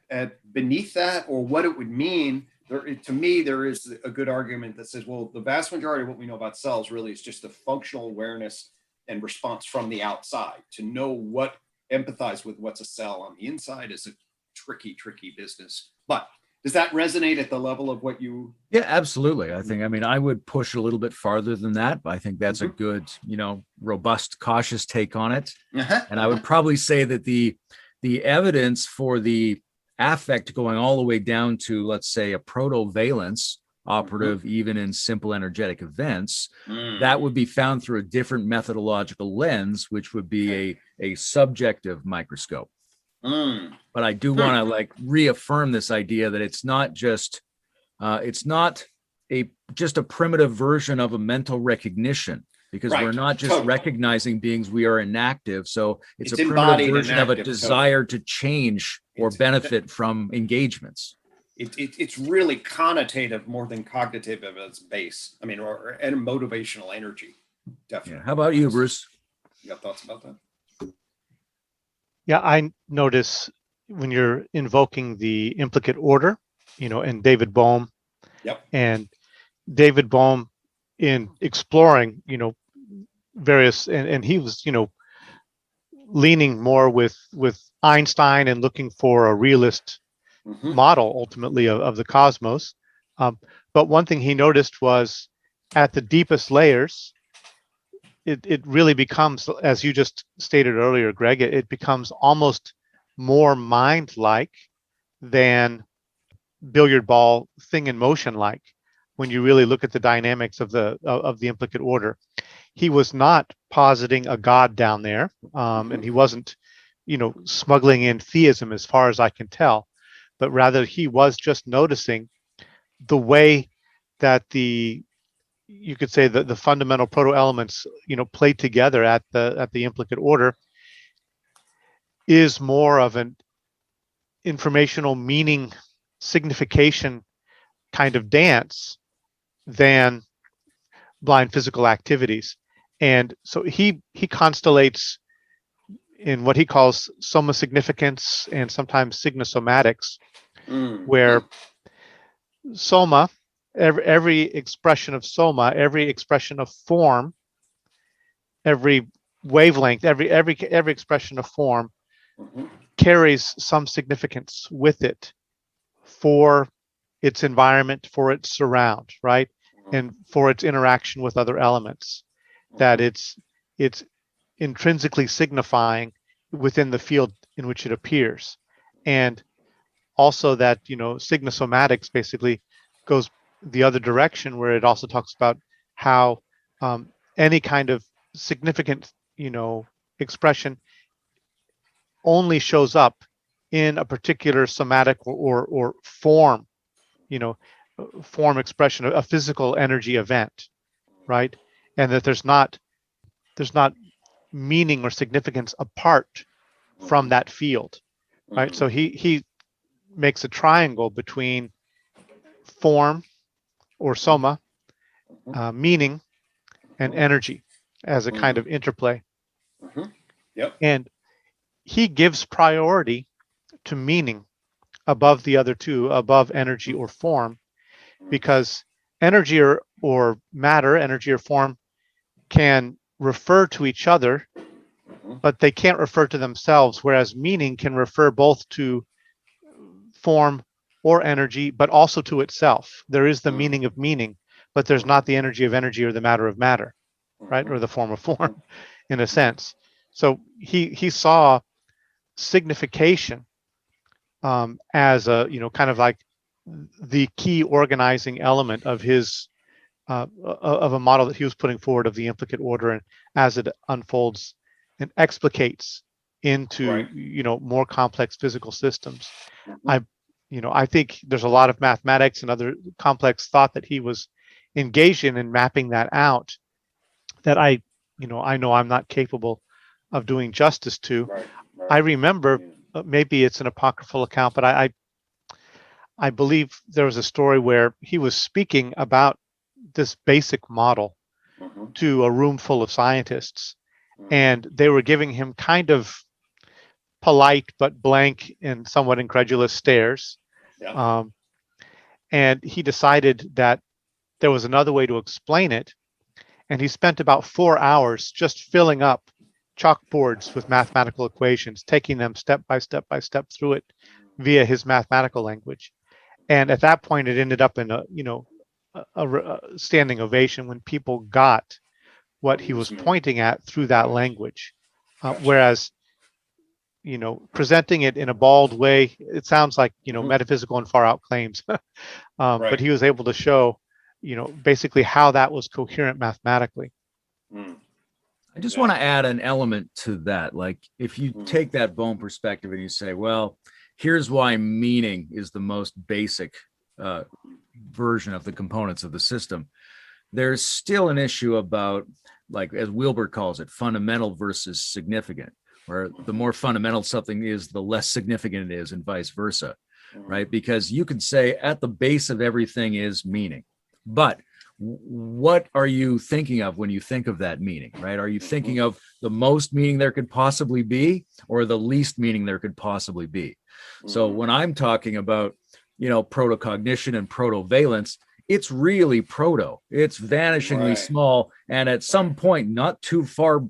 beneath that, or what it would mean. To me, there is a good argument that says, well, the vast majority of what we know about cells really is just the functional awareness and response from the outside. To know what empathize with what's a cell on the inside is a tricky business. But does that resonate at the level of what you? Yeah, absolutely. I would push a little bit farther than that, but I think that's a good, robust, cautious take on it. And I would probably say that the evidence for the affect going all the way down to, let's say, a protovalence operative, even in simple energetic events, that would be found through a different methodological lens, which would be a subjective microscope. But I do want to reaffirm this idea that it's not just a primitive version of a mental recognition, because we're not just recognizing beings, we are inactive. So it's a primitive version of a desire to change or benefit from engagements. It's really connotative more than cognitive of its base. Or motivational energy. Definitely. Yeah. How about you, Bruce? You got thoughts about that? Yeah, I notice when you're invoking the implicate order, and David Bohm. Yep. And David Bohm, in exploring, various, and he was, leaning more with Einstein and looking for a realist model ultimately of the cosmos. But one thing he noticed was at the deepest layers, it really becomes, as you just stated earlier, Greg, it becomes almost more mind-like than billiard ball thing in motion like, when you really look at the dynamics of the implicate order. He was not positing a god down there, and he wasn't, smuggling in theism as far as I can tell, but rather he was just noticing the way that you could say that the fundamental proto elements, play together at the implicate order is more of an informational meaning signification kind of dance than blind physical activities. And so he constellates in what he calls soma significance and sometimes signosomatics, where soma, every expression of soma, every expression of form, every wavelength, every expression of form carries some significance with it for its environment, for its surround, right? And for its interaction with other elements, that it's intrinsically signifying within the field in which it appears. And also that, signosomatics basically goes the other direction, where it also talks about how any kind of significant, expression only shows up in a particular somatic or form, form expression, a physical energy event, right? And that there's not meaning or significance apart from that field, right? So he makes a triangle between form or soma, meaning, and energy as a kind of interplay. Yep. And he gives priority to meaning above the other two, above energy or form, because energy or matter, energy or form, can refer to each other, but they can't refer to themselves, whereas meaning can refer both to form or energy, but also to itself. There is the meaning of meaning, but there's not the energy of energy or the matter of matter, right? Or the form of form, in a sense. So he saw signification as a, kind of like the key organizing element of his of a model that he was putting forward of the implicate order, and as it unfolds and explicates into Right. more complex physical systems. Mhm. I think there's a lot of mathematics and other complex thought that he was engaged in mapping that out that I know I'm not capable of doing justice to. Right. I Right. remember, Yeah. maybe it's an apocryphal account, but I believe there was a story where he was speaking about this basic model Mhm. to a room full of scientists, Mhm. and they were giving him kind of polite but blank and somewhat incredulous stares. Yeah. Um, and he decided that there was another way to explain it. And he spent about 4 hours just filling up chalkboards with mathematical equations, taking them step by step by step through it via his mathematical language. And at that point, it ended up in a standing ovation when people got what What he he was was meaning. pointing at through that Right. language. Gotcha. Whereas presenting it in a bald way, it sounds like Mhm. metaphysical and far out claims. But Right. he was able to show basically how that was coherent mathematically. Mm. I just want to Exactly. add an element to that. Like if you Mhm. take that Bohm perspective and you say, well, here's why meaning is the most basic uh, version of the components of the system, there's still an issue about, like as Wilbur calls it, fundamental versus significant, where the Mhm. more fundamental something is, the less significant it is, and vice versa, Mhm. right? Because you could say at the base of everything is meaning, but what are you thinking of when you think of that meaning, right? Are you thinking Mhm. of the most meaning there could possibly be, or the least meaning there could possibly be? So Mhm. when I'm talking about, protocognition and protovalence, it's really proto. It's vanishingly Right. small. And at Right. some point, not too far,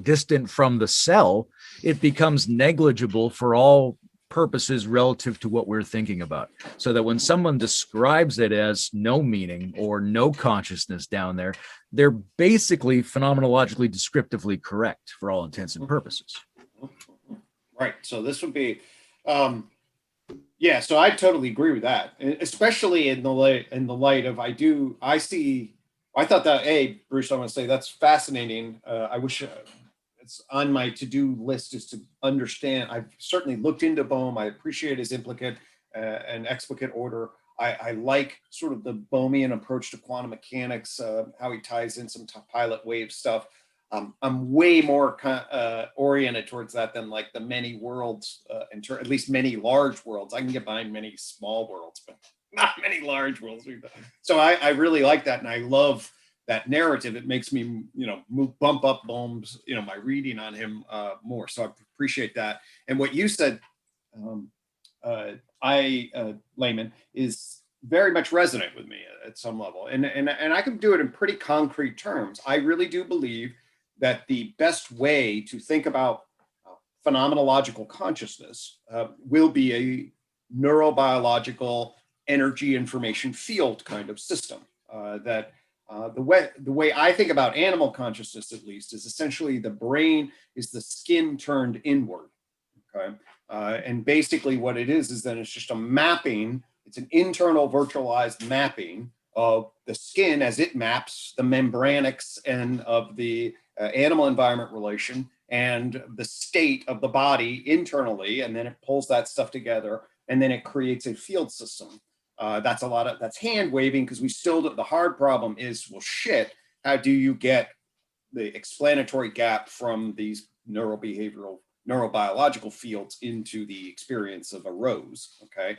distant from the cell, it becomes negligible for all purposes relative to what we're thinking about. So that when someone describes it as no meaning or no consciousness down there, they're basically phenomenologically descriptively correct for all intents and purposes. Right. So this would be, um, yeah. So I totally agree with that, especially in the light of I see. I thought that Bruce, I want to say that's fascinating. I wish it's on my to-do list is to understand. I've certainly looked into Bohm. I appreciate his implicate and explicate order. I like sort of the Bohmian approach to quantum mechanics, how he ties in some pilot wave stuff. I'm way more oriented towards that than like the many worlds, at least many large worlds. I can get behind many small worlds, but not many large worlds. So I really like that, and I love that narrative. It makes me, bump up Bohm's, my reading on him more. So I appreciate that. And what you said, um, Layman, is very much resonate with me at some level, and I can do it in pretty concrete terms. I really do believe that the best way to think about phenomenological consciousness will be a neurobiological energy information field kind of system. That the way I think about animal consciousness, at least, is essentially the brain is the skin turned inward. Okay, and basically what it is that it's just a mapping. It's an internal virtualized mapping of the skin as it maps the membranics and of the animal environment relation and the state of the body internally, and then it pulls that stuff together, and then it creates a field system. That's hand waving, because we still the hard problem is, well, shit, how do you get the explanatory gap from these neurobiological fields into the experience of a rose? Okay,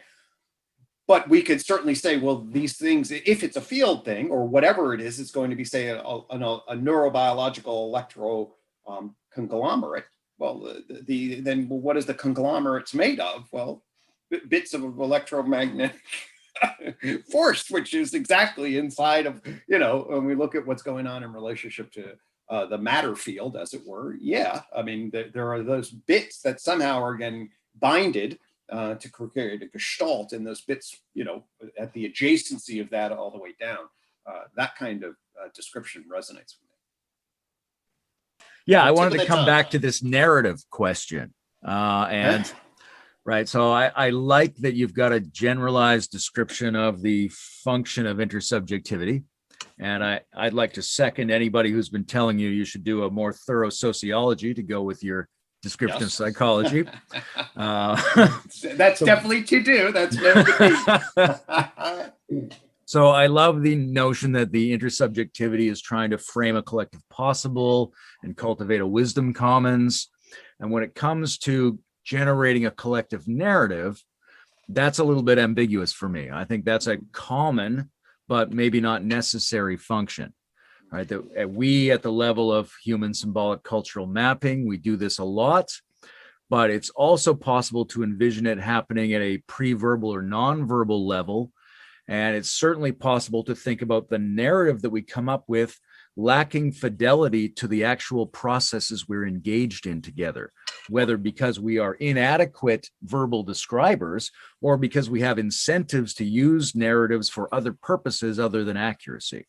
but we could certainly say, well, these things, if it's a field thing or whatever it is, it's going to be, say, a neurobiological electro conglomerate. Well, then what is the conglomerate's made of? Well, bits of electromagnetic force, which is exactly inside of, when we look at what's going on in relationship to the matter field, as it were. Yeah, I mean, there are those bits that somehow are getting binded to create a gestalt, and those bits, at the adjacency of that all the way down. That kind of description resonates with me. Yeah, The I tip wanted of to the come tongue. back to this narrative question. And right, so I like that you've got a generalized description of the function of intersubjectivity. And I'd like to second anybody who's been telling you you should do a more thorough sociology to go with your description of psychology. That's definitely to do. That's no debate. So I love the notion that the intersubjectivity is trying to frame a collective possible and cultivate a wisdom commons. And when it comes to generating a collective narrative, that's a little bit ambiguous for me. I think that's a common, but maybe not necessary function, right? That we at the level of human symbolic cultural mapping, we do this a lot, but it's also possible to envision it happening at a pre-verbal or non-verbal level. And it's certainly possible to think about the narrative that we come up with lacking fidelity to the actual processes we're engaged in together, whether because we are inadequate verbal describers or because we have incentives to use narratives for other purposes other than accuracy.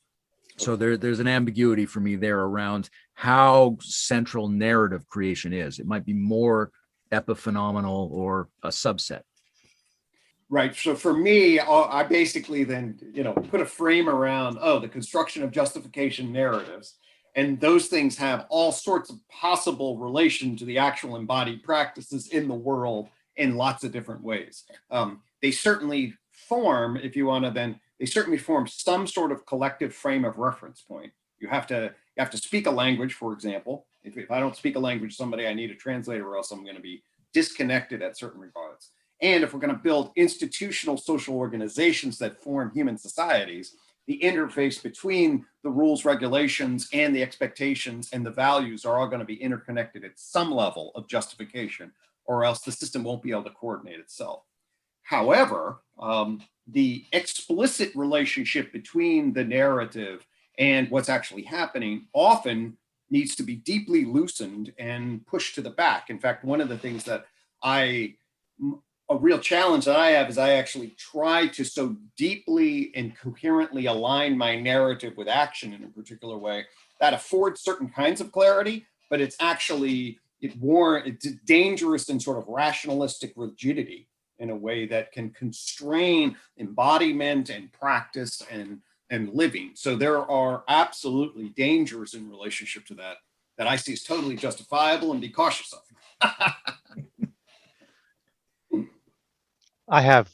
So there's an ambiguity for me there around how central narrative creation is. It might be more epiphenomenal or a subset. Right. So for me, I basically then, put a frame around, the construction of justification narratives. And those things have all sorts of possible relation to the actual embodied practices in the world in lots of different ways. They certainly form, if you want to then, they certainly form some sort of collective frame of reference point. You have to speak a language, for example. If I don't speak a language, somebody, I need a translator or else I'm going to be disconnected at certain regards. And if we're going to build institutional social organizations that form human societies, the interface between the rules, regulations, and the expectations and the values are all going to be interconnected at some level of justification, or else the system won't be able to coordinate itself. However, the explicit relationship between the narrative and what's actually happening often needs to be deeply loosened and pushed to the back. In fact, one of the things that a real challenge that I have is I actually try to so deeply and coherently align my narrative with action in a particular way that affords certain kinds of clarity, but it's actually, it's dangerous and sort of rationalistic rigidity in a way that can constrain embodiment and practice and living. So there are absolutely dangers in relationship to that I see as totally justifiable and be cautious of. I have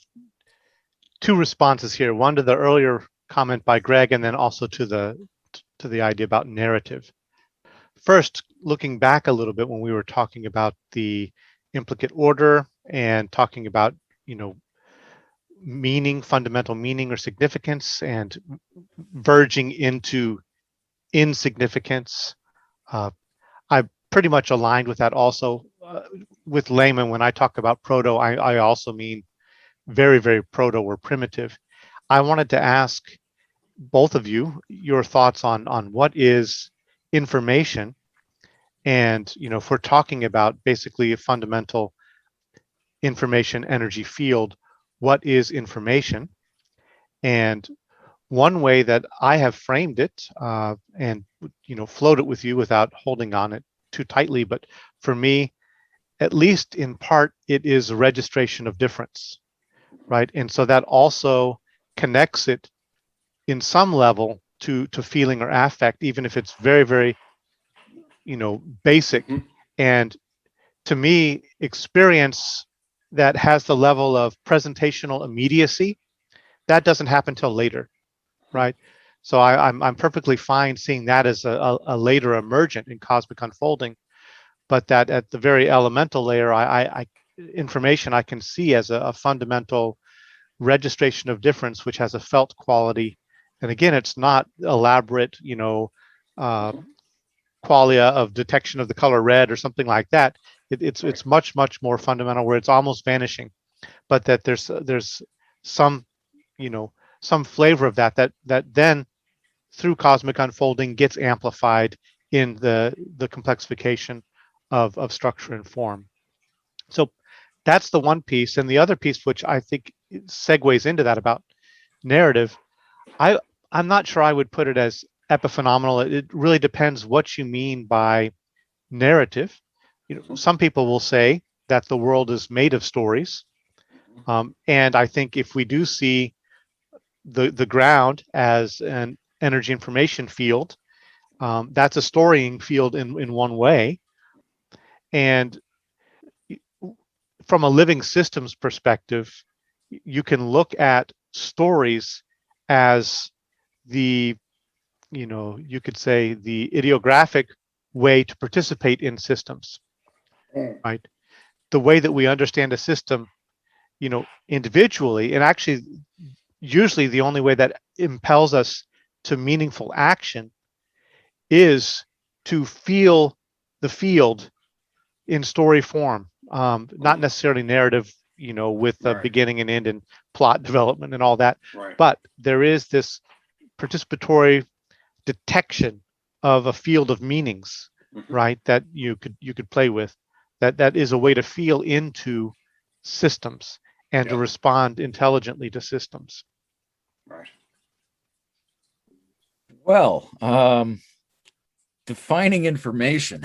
two responses here. One to the earlier comment by Gregg, and then also to the idea about narrative. First, looking back a little bit when we were talking about the implicate order and talking about, meaning, fundamental meaning or significance, and verging into insignificance. I pretty much aligned with that also. With Layman, when I talk about proto, I also mean very, very proto or primitive. I wanted to ask both of you your thoughts on what is information, and if we're talking about basically a fundamental information energy field, what is information? And one way that I have framed it, and float it with you without holding on it too tightly, but for me, at least in part, it is a registration of difference. Right. And so that also connects it in some level to feeling or affect, even if it's very, very, basic. Mm-hmm. And to me, experience that has the level of presentational immediacy, that doesn't happen till later. Right. So I'm perfectly fine seeing that as a later emergent in cosmic unfolding, but that at the very elemental layer, I information I can see as a fundamental registration of difference, which has a felt quality. And again, it's not elaborate, qualia of detection of the color red or something like that. It's much, much more fundamental, where it's almost vanishing, but that there's some, some flavor of that then through cosmic unfolding gets amplified in the complexification of structure and form. So that's the one piece. And the other piece, which I think segues into that about narrative, I'm not sure I would put it as epiphenomenal. It really depends what you mean by narrative. Some people will say that the world is made of stories. And I think if we do see the ground as an energy information field. That's a storying field in one way. And from a living systems perspective, you can look at stories as the, you could say the ideographic way to participate in systems, right? The way that we understand a system, individually, and actually usually the only way that impels us to meaningful action is to feel the field in story form, not necessarily narrative, with a beginning and end and plot development and all that. Right. But there is this participatory detection of a field of meanings, right? That you could play with. That is a way to feel into systems and to respond intelligently to systems. Right. Well, defining information.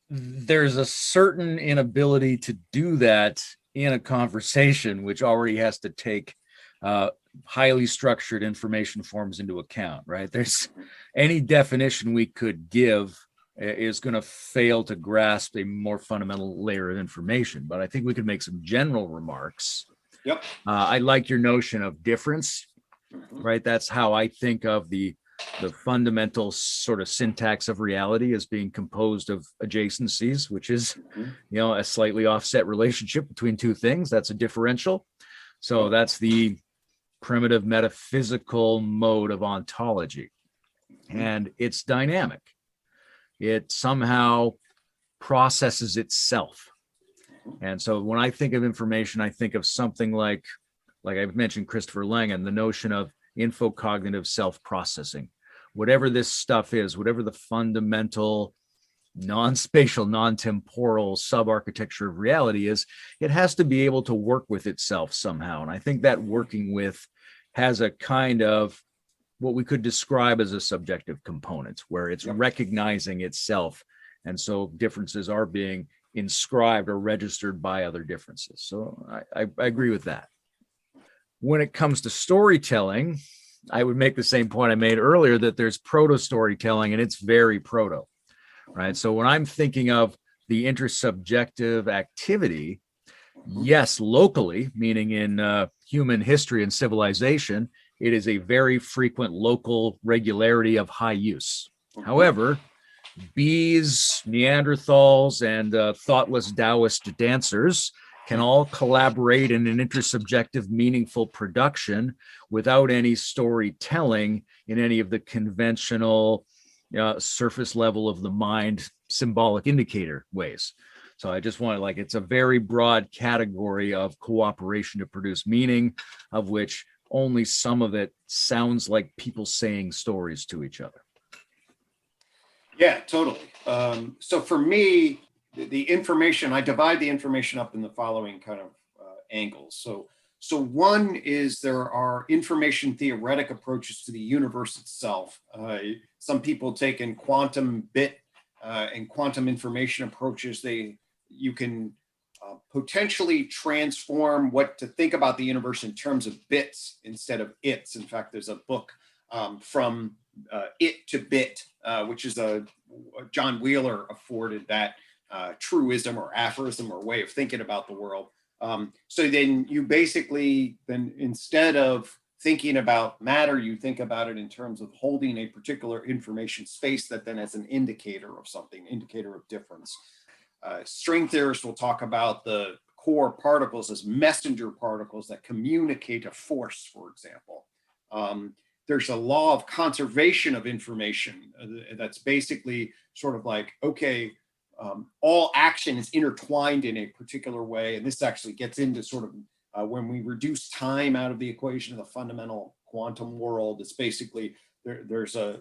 There's a certain inability to do that in a conversation, which already has to take highly structured information forms into account, right? There's any definition we could give is going to fail to grasp a more fundamental layer of information. But I think we could make some general remarks. Yep. I like your notion of difference, right? That's how I think of the fundamental sort of syntax of reality as being composed of adjacencies, which is, a slightly offset relationship between two things. That's a differential. So that's the primitive metaphysical mode of ontology. And it's dynamic. It somehow processes itself. And so when I think of information, I think of something like I've mentioned Christopher Langan, the notion of infocognitive self-processing. Whatever this stuff is, whatever the fundamental non-spatial, non-temporal sub-architecture of reality is, it has to be able to work with itself somehow. And I think that working with has a kind of what we could describe as a subjective component, where it's recognizing itself. And so differences are being inscribed or registered by other differences. So I agree with that. When it comes to storytelling, I would make the same point I made earlier, that there's proto-storytelling and it's very proto, right? So when I'm thinking of the intersubjective activity, yes, locally, meaning in human history and civilization, it is a very frequent local regularity of high use. However, bees, Neanderthals, and thoughtless Taoist dancers can all collaborate in an intersubjective, meaningful production without any storytelling in any of the conventional surface level of the mind symbolic indicator ways. So I just want to, it's a very broad category of cooperation to produce meaning, of which only some of it sounds like people saying stories to each other. Yeah, totally. So for me, the information, I divide the information up in the following kind of angles. So one is there are information theoretic approaches to the universe itself. Some people take in quantum bit and quantum information approaches. You can potentially transform what to think about the universe in terms of bits instead of its. In fact, there's a book from it to bit, which is John Wheeler afforded that truism or aphorism or way of thinking about the world. So then you basically, instead of thinking about matter, you think about it in terms of holding a particular information space that then has an indicator of something, indicator of difference. String theorists will talk about the core particles as messenger particles that communicate a force, for example. There's a law of conservation of information that's basically sort of like, okay, all action is intertwined in a particular way. And this actually gets into sort of when we reduce time out of the equation of the fundamental quantum world, it's basically there's a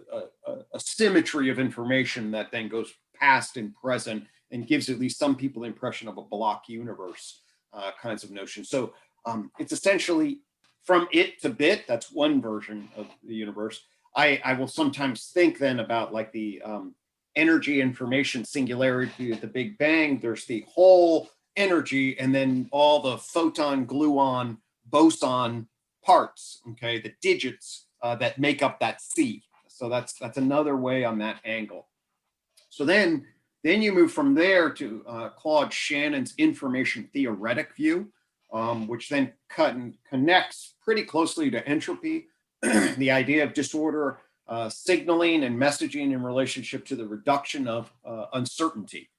symmetry of information that then goes past and present and gives at least some people the impression of a block universe kinds of notions. So it's essentially from it to bit. That's one version of the universe. I will sometimes think then about like the energy information singularity at the Big Bang. There's the whole energy and then all the photon, gluon, boson parts, okay, the digits that make up that C. So that's another way on that angle. So then you move from there to Claude Shannon's information theoretic view, which then connects pretty closely to entropy, the idea of disorder signaling and messaging in relationship to the reduction of uncertainty.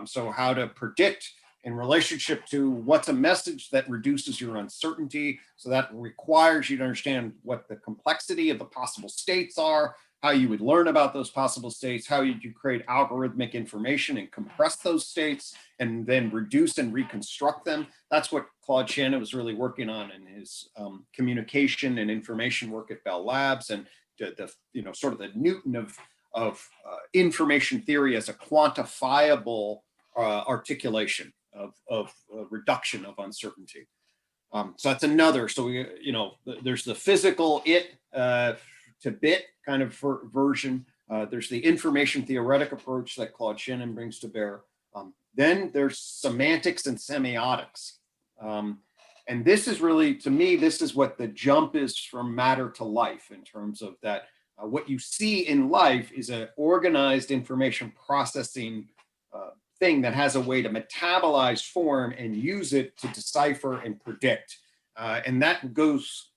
So how to predict in relationship to what's a message that reduces your uncertainty. So that requires you to understand what the complexity of the possible states are, how you would learn about those possible states, how you create algorithmic information and compress those states and then reduce and reconstruct them. That's what Claude Shannon was really working on in his communication and information work at Bell Labs, and the sort of the Newton of information theory as a quantifiable articulation of reduction of uncertainty. So that's another. So there's the physical to bit kind of version. There's the information theoretic approach that Claude Shannon brings to bear. Then there's semantics and semiotics. And this is really, to me, this is what the jump is from matter to life, in terms of that what you see in life is an organized information processing thing that has a way to metabolize form and use it to decipher and predict. And that goes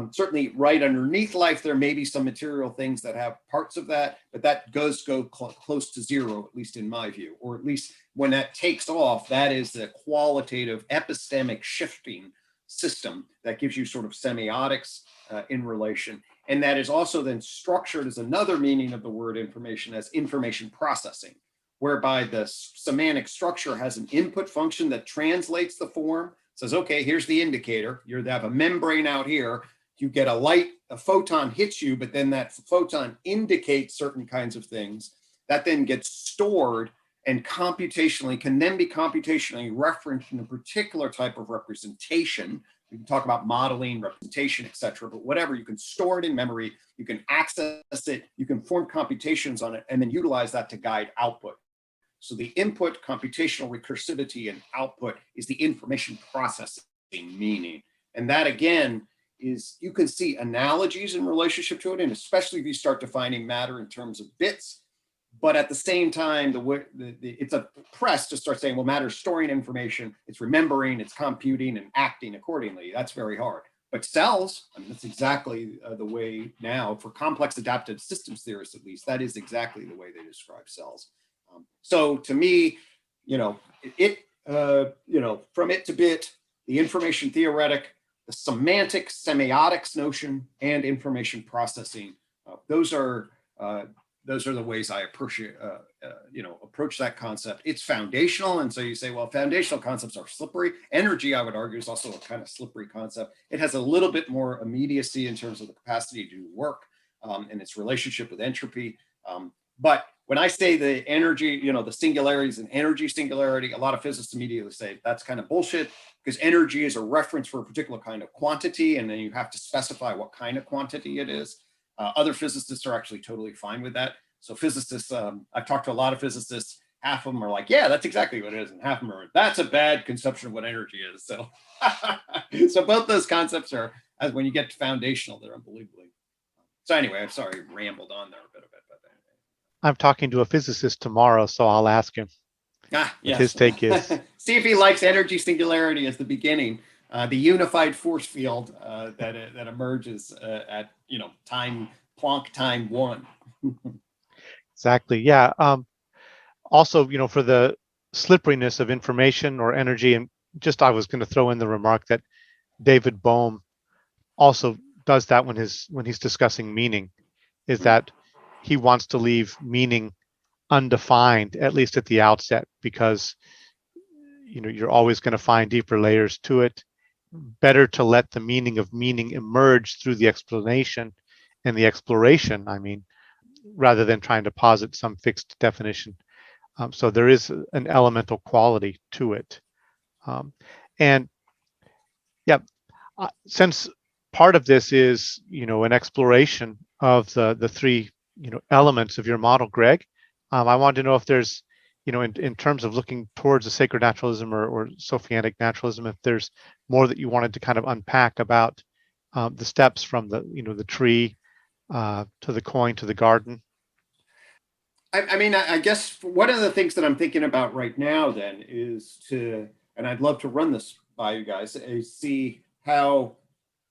certainly right underneath life. There may be some material things that have parts of that, but that does go close to zero, at least in my view, or at least when that takes off, that is the qualitative epistemic shifting system that gives you sort of semiotics in relation. And that is also then structured as another meaning of the word information as information processing, whereby the semantic structure has an input function that translates the form, says, okay, here's the indicator. You have a membrane out here. You get a photon hits you, but then that photon indicates certain kinds of things that then gets stored and can then be computationally referenced in a particular type of representation. We can talk about modeling, representation, et cetera, but whatever, you can store it in memory, you can access it, you can form computations on it, and then utilize that to guide output. So the input, computational recursivity, and output is the information processing meaning. And that, again, is, you can see analogies in relationship to it, and especially if you start defining matter in terms of bits. But at the same time, it's a press to start saying, well, matter is storing information, it's remembering, it's computing, and acting accordingly. That's very hard. But cells, I mean, that's exactly the way now, for complex adaptive systems theorists at least, that is exactly the way they describe cells. So to me, from it to bit, the information theoretic, the semantic semiotics notion, and information processing, those are the ways I approach that concept. It's foundational, and so you say, well, foundational concepts are slippery. Energy, I would argue, is also a kind of slippery concept. It has a little bit more immediacy in terms of the capacity to do work and its relationship with entropy. But when I say the energy, the singularities and energy singularity, a lot of physicists immediately say that's kind of bullshit, because energy is a reference for a particular kind of quantity, and then you have to specify what kind of quantity it is. Other physicists are actually totally fine with that. So physicists, I've talked to a lot of physicists, half of them are like, yeah, that's exactly what it is. And half of them are, that's a bad conception of what energy is. So, so both those concepts are, as when you get to foundational, they're unbelievably. So anyway, I'm sorry, I rambled on there a bit. I'm talking to a physicist tomorrow, so I'll ask him what his take is. See if he likes energy singularity as the beginning, the unified force field that emerges at time Planck time 1. Exactly. Yeah. Also, for the slipperiness of information or energy, and just I was going to throw in the remark that David Bohm also does that when he's discussing meaning, is that he wants to leave meaning undefined, at least at the outset, because you're always going to find deeper layers to it. Better to let the meaning of meaning emerge through the explanation and the exploration, rather than trying to posit some fixed definition. So there is an elemental quality to it. And yeah, since part of this is, an exploration of the three, elements of your model, Gregg, I wanted to know if there's, in terms of looking towards a sacred naturalism or sophianic naturalism, if there's more that you wanted to kind of unpack about the steps from the tree to the coin to the garden. I mean, I guess one of the things that I'm thinking about right now then is and I'd love to run this by you guys, is see how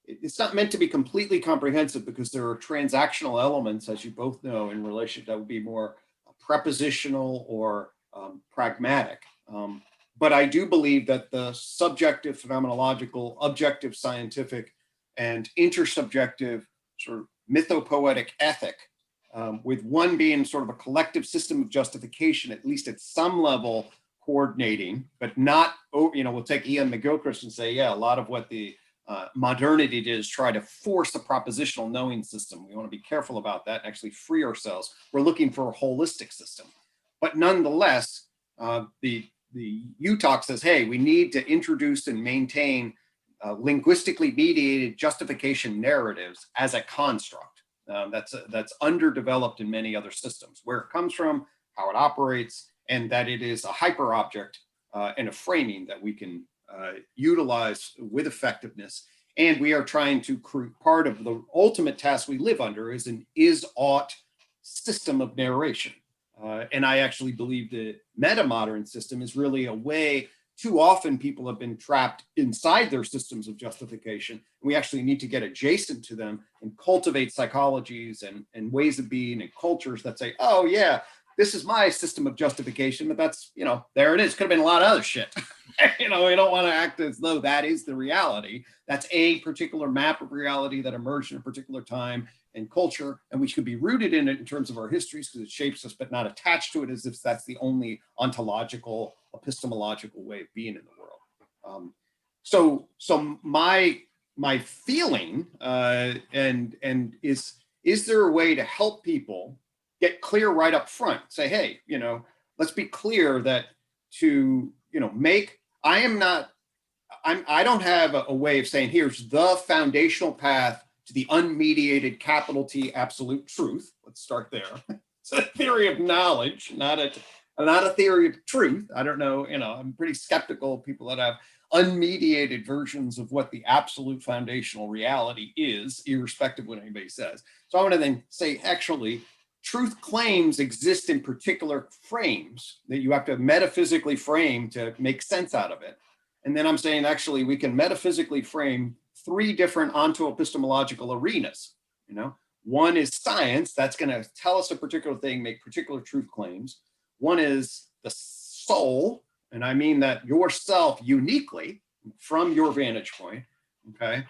it's not meant to be completely comprehensive, because there are transactional elements, as you both know, in relation that would be more prepositional or pragmatic. But I do believe that the subjective, phenomenological, objective, scientific, and intersubjective sort of mythopoetic ethic, with one being sort of a collective system of justification, at least at some level, coordinating, but not, we'll take Ian McGilchrist and say, yeah, a lot of what the modernity did is try to force a propositional knowing system. We want to be careful about that and actually free ourselves. We're looking for a holistic system. But nonetheless, the UTOK says, hey, we need to introduce and maintain linguistically mediated justification narratives as a construct. That's underdeveloped in many other systems, where it comes from, how it operates, and that it is a hyper object and a framing that we can utilize with effectiveness. And we are trying to create part of the ultimate task we live under is an is-ought system of narration. And I actually believe the meta-modern system is really a way. Too often people have been trapped inside their systems of justification. We actually need to get adjacent to them and cultivate psychologies and ways of being and cultures that say, oh yeah, this is my system of justification, but that's, there it is. Could have been a lot of other shit. We don't want to act as though that is the reality. That's a particular map of reality that emerged in a particular time and culture, and we should be rooted in it in terms of our histories because it shapes us, but not attached to it as if that's the only ontological, epistemological way of being in the world. So my feeling and is there a way to help people get clear right up front? Say, hey, let's be clear that I don't have a way of saying here's the foundational path to the unmediated capital T absolute truth. Let's start there. It's a theory of knowledge, not a theory of truth. I don't know, I'm pretty skeptical of people that have unmediated versions of what the absolute foundational reality is, irrespective of what anybody says. So I want to then say, actually, truth claims exist in particular frames that you have to metaphysically frame to make sense out of it. And then I'm saying, actually, we can metaphysically frame 3 different onto-epistemological arenas. One is science, that's going to tell us a particular thing, make particular truth claims. One is the soul, and I mean that yourself uniquely from your vantage point, okay?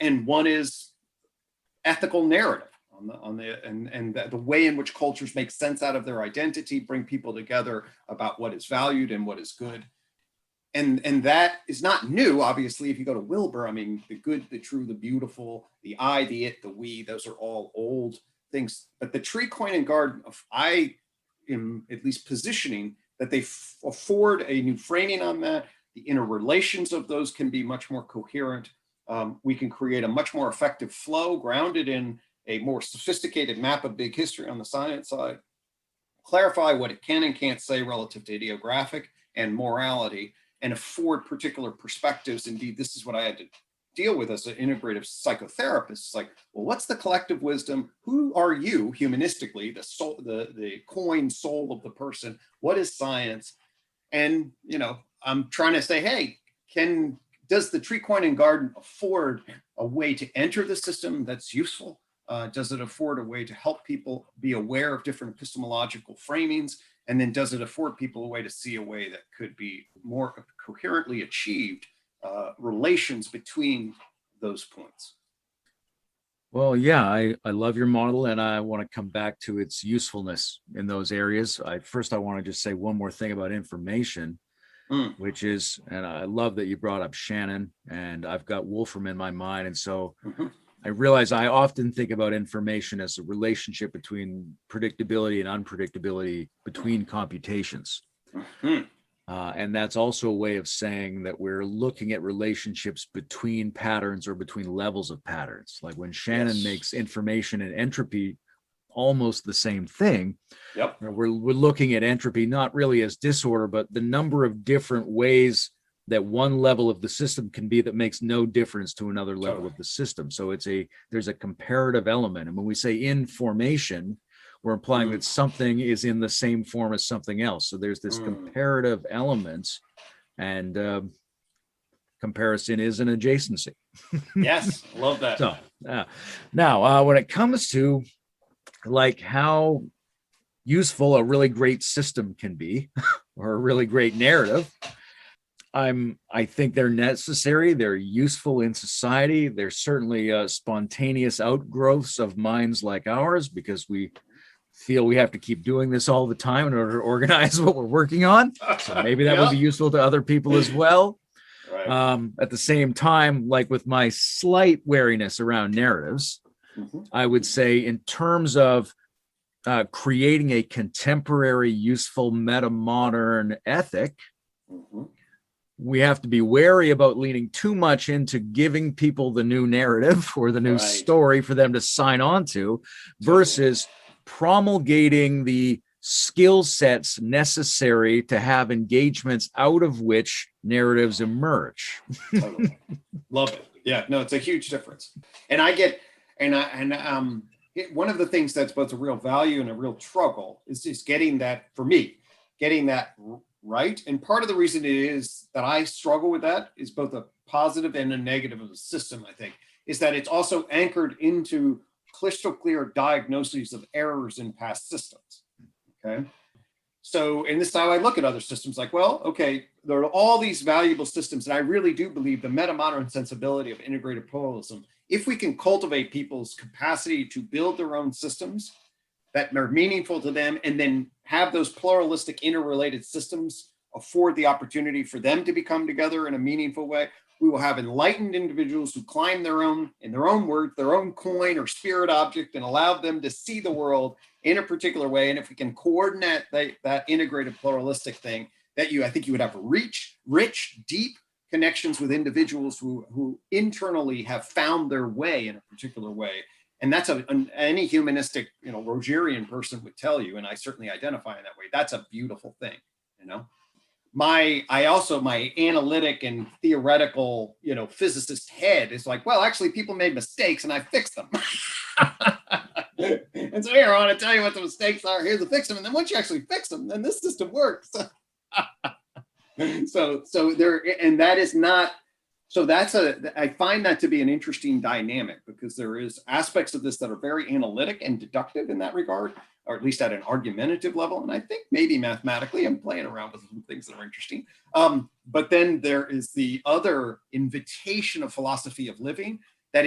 And one is ethical narrative and the way in which cultures make sense out of their identity, bring people together about what is valued and what is good. And that is not new, obviously. If you go to Wilbur, I mean, the good, the true, the beautiful, the I, the it, the we, those are all old things. But the tree, coin, and garden, I am at least positioning that they afford a new framing on that. The interrelations of those can be much more coherent. We can create a much more effective flow grounded in a more sophisticated map of big history on the science side, clarify what it can and can't say relative to idiographic and morality, and afford particular perspectives. Indeed, this is what I had to deal with as an integrative psychotherapist. It's like, well, what's the collective wisdom? Who are you humanistically, the soul, the coin soul of the person? What is science? And, I'm trying to say, hey, does the tree, coin, and garden afford a way to enter the system that's useful? Does it afford a way to help people be aware of different epistemological framings? And then does it afford people a way to see a way that could be more coherently achieved relations between those points? Well, yeah, I love your model, and I want to come back to its usefulness in those areas. First, I want to just say one more thing about information, which is, and I love that you brought up Shannon, and I've got Wolfram in my mind. And so I realize I often think about information as a relationship between predictability and unpredictability between computations. And that's also a way of saying that we're looking at relationships between patterns or between levels of patterns. Like when Shannon makes information and entropy almost the same thing, we're looking at entropy not really as disorder, but the number of different ways that one level of the system can be that makes no difference to another level of the system. So there's a comparative element. And when we say in formation, we're implying that something is in the same form as something else. So there's this comparative element, and comparison is an adjacency. Yes, love that. So now, when it comes to like how useful a really great system can be, or a really great narrative, I think they're necessary. They're useful in society. They're certainly spontaneous outgrowths of minds like ours, because we feel we have to keep doing this all the time in order to organize what we're working on. So maybe that would be useful to other people as well. Right. At the same time, like with my slight wariness around narratives, I would say in terms of creating a contemporary, useful, meta-modern ethic, we have to be wary about leaning too much into giving people the new narrative or the new story for them to sign on to, versus promulgating the skill sets necessary to have engagements out of which narratives emerge. Totally. Love it. Yeah, no, it's a huge difference. And one of the things that's both a real value and a real struggle is getting that, for me, getting that right. And part of the reason it is that I struggle with that is both a positive and a negative of the system, I think, is that it's also anchored into crystal clear diagnoses of errors in past systems. Okay. So, and this is how I look at other systems, like, well, okay, there are all these valuable systems. And I really do believe the meta-modern sensibility of integrated pluralism, if we can cultivate people's capacity to build their own systems that are meaningful to them, and then have those pluralistic interrelated systems afford the opportunity for them to become together in a meaningful way, we will have enlightened individuals who climb their own, in their own words, their own coin or spirit object, and allow them to see the world in a particular way. And if we can coordinate that integrated pluralistic thing, I think you would have rich, deep connections with individuals who internally have found their way in a particular way. And that's any humanistic, Rogerian person would tell you, and I certainly identify in that way. That's a beautiful thing, My analytic and theoretical, physicist head is like, well, actually people made mistakes and I fixed them. And so here, I want to tell you what the mistakes are. Here's to fix them. And then once you actually fix them, then this system works. So there, and that is not, so I find that to be an interesting dynamic, because there is aspects of this that are very analytic and deductive in that regard, or at least at an argumentative level. And I think maybe mathematically I'm playing around with some things that are interesting. But then there is the other invitation of philosophy of living that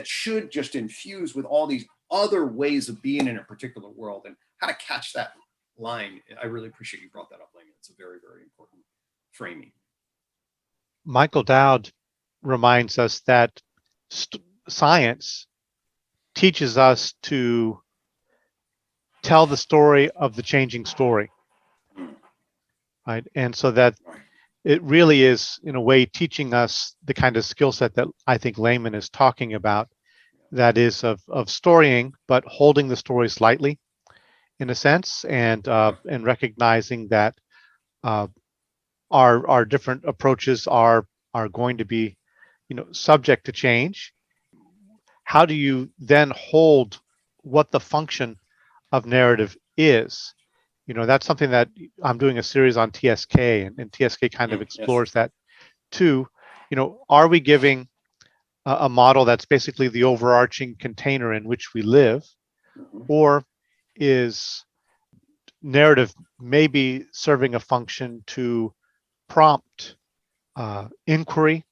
should just infuse with all these other ways of being in a particular world, and how to catch that line. I really appreciate you brought that up, Layman. It's a very, very important framing. Michael Dowd reminds us that science teaches us to tell the story of the changing story, right? And so that it really is, in a way, teaching us the kind of skill set that I think Layman is talking about, that is of storying, but holding the stories lightly, in a sense, and recognizing that our different approaches are going to be, subject to change. How do you then hold what the function of narrative is? That's something that I'm doing a series on TSK, and TSK kind of explores that too. Are we giving a model that's basically the overarching container in which we live, or is narrative maybe serving a function to prompt inquiry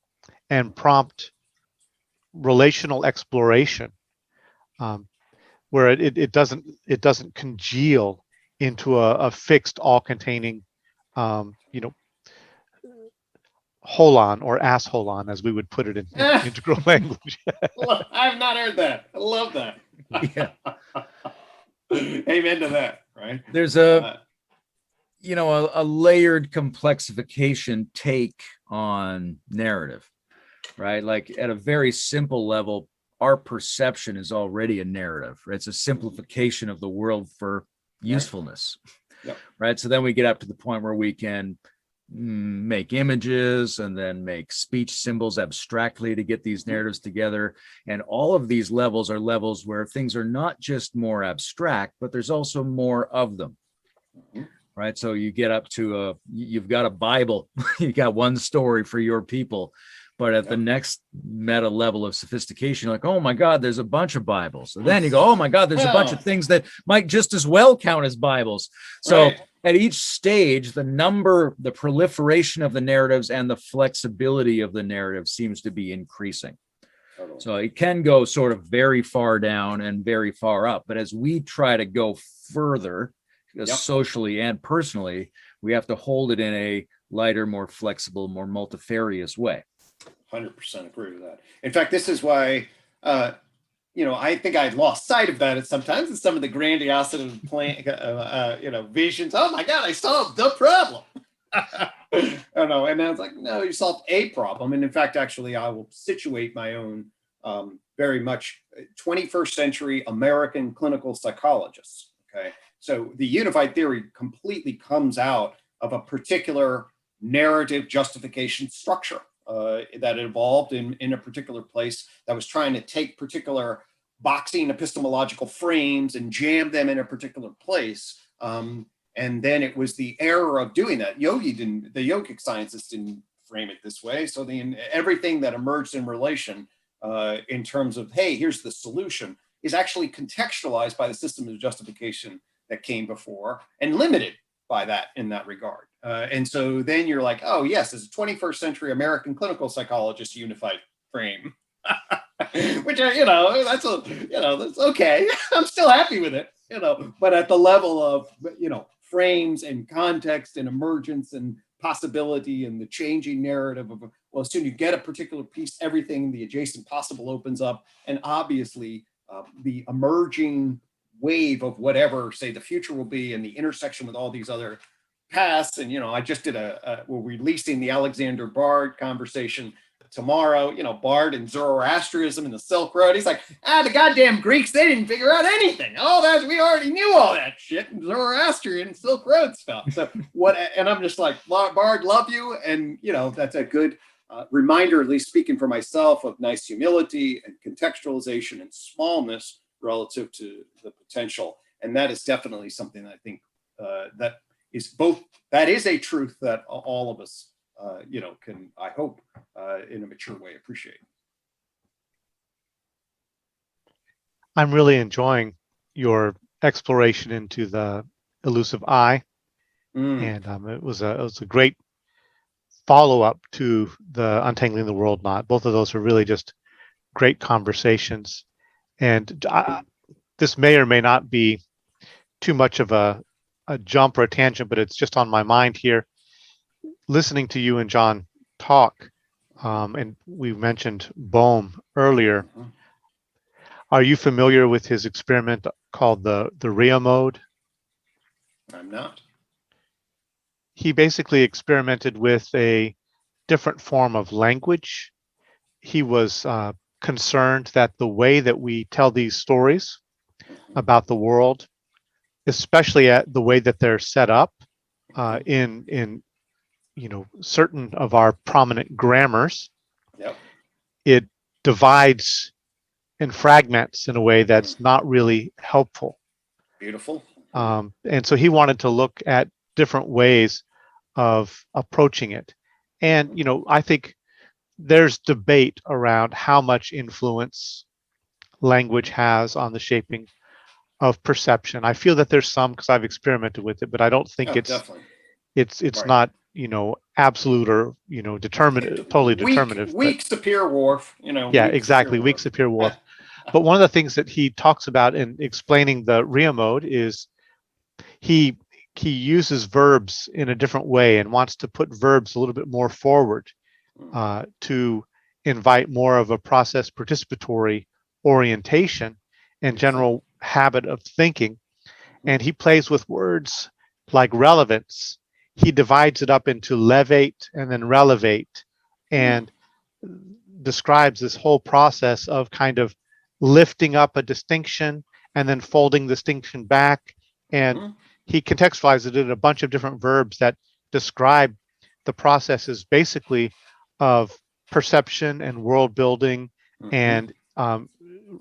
and prompt relational exploration, where it doesn't congeal into a fixed, all-containing, holon or assholon, as we would put it in integral language. I have not heard that. I love that. Yeah. Amen to that. Right. There's a layered complexification take on narrative, right? Like at a very simple level, our perception is already a narrative, right? It's a simplification of the world for usefulness, right? So then we get up to the point where we can make images and then make speech symbols abstractly to get these narratives together. And all of these levels are levels where things are not just more abstract, but there's also more of them. Right. So you get up to you've got a Bible, you got one story for your people. But at the next meta level of sophistication, you're like, oh my God, there's a bunch of Bibles. So then you go, oh my God, there's a bunch of things that might just as well count as Bibles. So at each stage, the proliferation of the narratives and the flexibility of the narrative seems to be increasing. So it can go sort of very far down and very far up. But as we try to go further, socially and personally, we have to hold it in a lighter, more flexible, more multifarious way. 100% agree with that. In fact, this is why, I think I'd lost sight of that at sometimes in some of the grandiosity of visions. Oh my God, I solved the problem. And I was like, no, you solved a problem. And in fact, actually, I will situate my own very much 21st century American clinical psychologists. Okay. So the unified theory completely comes out of a particular narrative justification structure that evolved in a particular place that was trying to take particular boxing epistemological frames and jam them in a particular place. And then it was the error of doing that. The yogic scientists didn't frame it this way. So everything that emerged in relation in terms of, hey, here's the solution, is actually contextualized by the system of justification that came before and limited by that in that regard. And so then you're like, oh yes, as a 21st century American clinical psychologist unified frame, which, that's okay. I'm still happy with it, but at the level of, frames and context and emergence and possibility and the changing narrative of, well, as soon as you get a particular piece, everything, the adjacent possible opens up. And obviously the emerging wave of whatever, say, the future will be and the intersection with all these other paths. And, I just did we're releasing the Alexander Bard conversation tomorrow, Bard and Zoroastrianism and the Silk Road. He's like, the goddamn Greeks, they didn't figure out anything. We already knew all that shit, Zoroastrian and Silk Road stuff. So and I'm just like, Bard, love you. And, that's a good reminder, at least speaking for myself, of nice humility and contextualization and smallness relative to the potential. And that is definitely something that I think that is a truth that all of us, can, I hope, in a mature way appreciate. I'm really enjoying your exploration into the elusive I, and it was a great follow-up to the Untangling the World Knot. Both of those are really just great conversations. And this may or may not be too much of a jump or a tangent, but it's just on my mind here. Listening to you and John talk, and we mentioned Bohm earlier. Are you familiar with his experiment called the Rhea mode? I'm not. He basically experimented with a different form of language. He was concerned that the way that we tell these stories about the world, especially at the way that they're set up in certain of our prominent grammars, it divides and fragments in a way that's not really helpful. Beautiful. And so he wanted to look at different ways of approaching it. And, I think there's debate around how much influence language has on the shaping of perception. I feel that there's some, because I've experimented with it, but I don't think it's right. Not, absolute or, totally determinative. Weak Sapir-Whorf, Yeah, exactly. Weak Sapir-Whorf. But one of the things that he talks about in explaining the Rhea mode is he uses verbs in a different way and wants to put verbs a little bit more forward to invite more of a process participatory orientation and general habit of thinking. And he plays with words like relevance. He divides it up into levate and then relevate, and describes this whole process of kind of lifting up a distinction and then folding the distinction back. And he contextualizes it in a bunch of different verbs that describe the processes basically of perception and world building and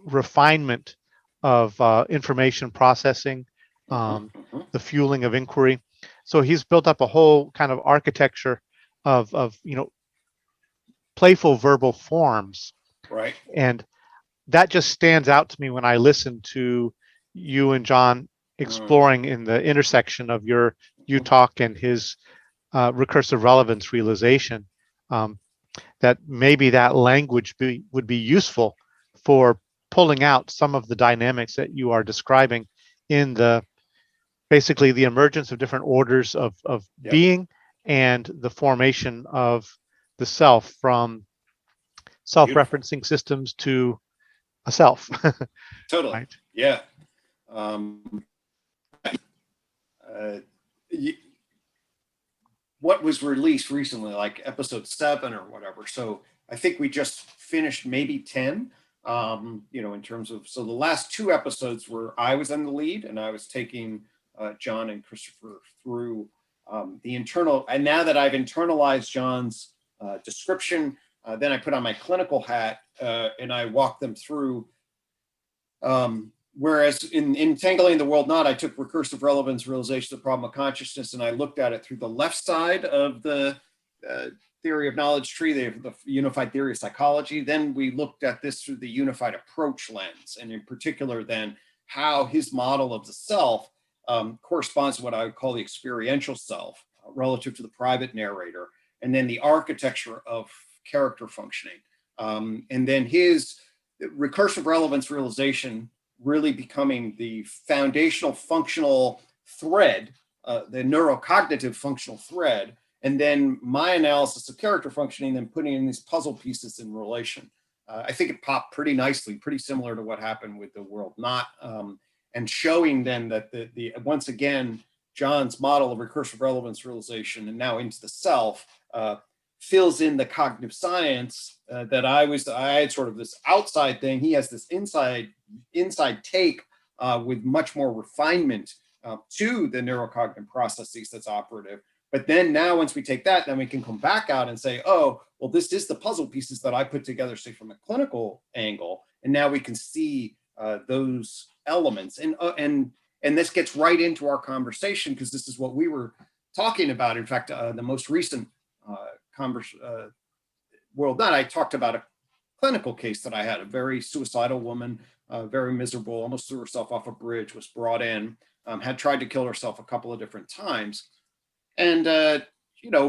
refinement of information processing, the fueling of inquiry. So he's built up a whole kind of architecture of playful verbal forms. Right. And that just stands out to me when I listen to you and John exploring in the intersection of your UTOK and his recursive relevance realization, that maybe that language would be useful for pulling out some of the dynamics that you are describing in the basically the emergence of different orders of being and the formation of the self from self-referencing systems to a self. Totally. Right? Yeah. What was released recently, like episode 7 or whatever. So I think we just finished maybe 10, in terms of, so the last 2 episodes were I was in the lead and I was taking John and Christopher through the internal. And now that I've internalized John's description, then I put on my clinical hat and I walk them through. Whereas in Entangling the World Knot, I took recursive relevance, realization of the problem of consciousness, and I looked at it through the left side of the theory of knowledge tree, the unified theory of psychology. Then we looked at this through the unified approach lens, and in particular then how his model of the self corresponds to what I would call the experiential self relative to the private narrator, and then the architecture of character functioning. And then his recursive relevance realization really becoming the foundational functional thread, the neurocognitive functional thread, and then my analysis of character functioning, then putting in these puzzle pieces in relation. I think it popped pretty nicely, pretty similar to what happened with the World Knot, and showing then that the once again, John's model of recursive relevance realization and now into the self fills in the cognitive science that I had sort of this outside thing. He has this inside take with much more refinement to the neurocognitive processes that's operative. But then now once we take that, then we can come back out and say, oh, well, this is the puzzle pieces that I put together, say, from a clinical angle. And now we can see those elements. And this gets right into our conversation, because this is what we were talking about. In fact, the most recent World Knot, I talked about a clinical case that I had, a very suicidal woman, very miserable, almost threw herself off a bridge, was brought in, had tried to kill herself a couple of different times. And,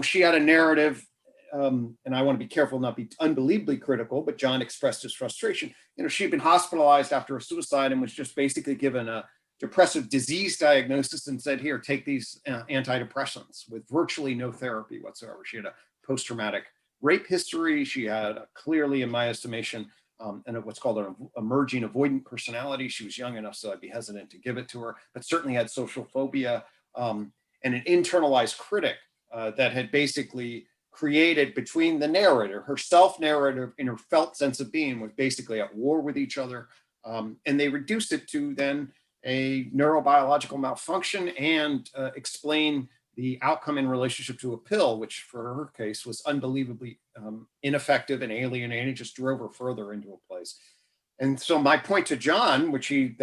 she had a narrative, and I want to be careful not be unbelievably critical, but John expressed his frustration. She'd been hospitalized after a suicide and was just basically given a depressive disease diagnosis and said, here, take these antidepressants, with virtually no therapy whatsoever. She had a post-traumatic rape history. She had clearly, in my estimation, and what's called an emerging avoidant personality. She was young enough, so I'd be hesitant to give it to her, but certainly had social phobia, and an internalized critic that had basically created between the narrator, her self-narrative and her felt sense of being, was basically at war with each other. And they reduced it to then a neurobiological malfunction and explain the outcome in relationship to a pill, which for her case was unbelievably ineffective and alienating, just drove her further into a place. And so my point to John, which he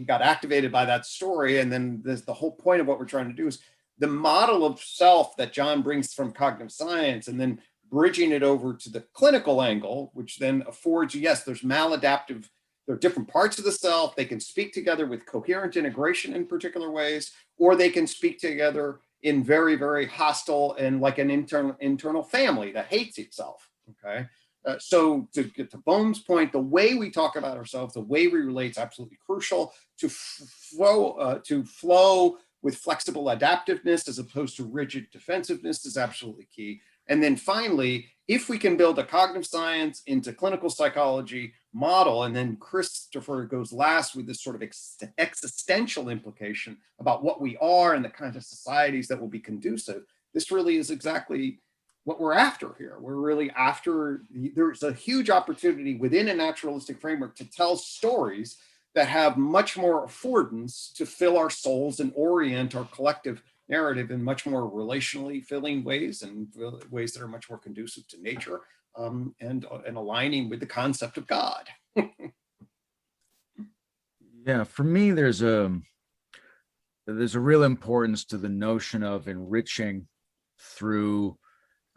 got activated by that story, and then the whole point of what we're trying to do is the model of self that John brings from cognitive science, and then bridging it over to the clinical angle, which then affords you, yes, there's maladaptive, there are different parts of the self. They can speak together with coherent integration in particular ways, or they can speak together in very, very hostile and like an internal family that hates itself. Okay. So to get to Bohm's point, the way we talk about ourselves, the way we relate is absolutely crucial. To flow with flexible adaptiveness as opposed to rigid defensiveness is absolutely key. And then finally, if we can build a cognitive science into clinical psychology model, and then Christopher goes last with this sort of existential implication about what we are and the kind of societies that will be conducive, this really is exactly what we're after here. We're really after, there's a huge opportunity within a naturalistic framework to tell stories that have much more affordance to fill our souls and orient our collective narrative in much more relationally filling ways, and ways that are much more conducive to nature, and aligning with the concept of God. Yeah, for me, there's a real importance to the notion of enriching through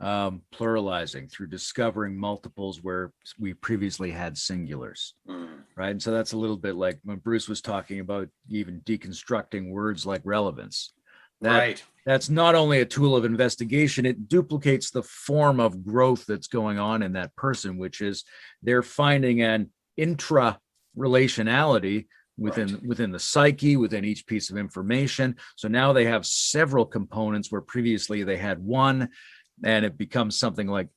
pluralizing, through discovering multiples where we previously had singulars, right? And so that's a little bit like when Bruce was talking about even deconstructing words like relevance. That's not only a tool of investigation, it duplicates the form of growth that's going on in that person, which is they're finding an intra-relationality within the psyche, within each piece of information. So now they have several components where previously they had one, and it becomes something like,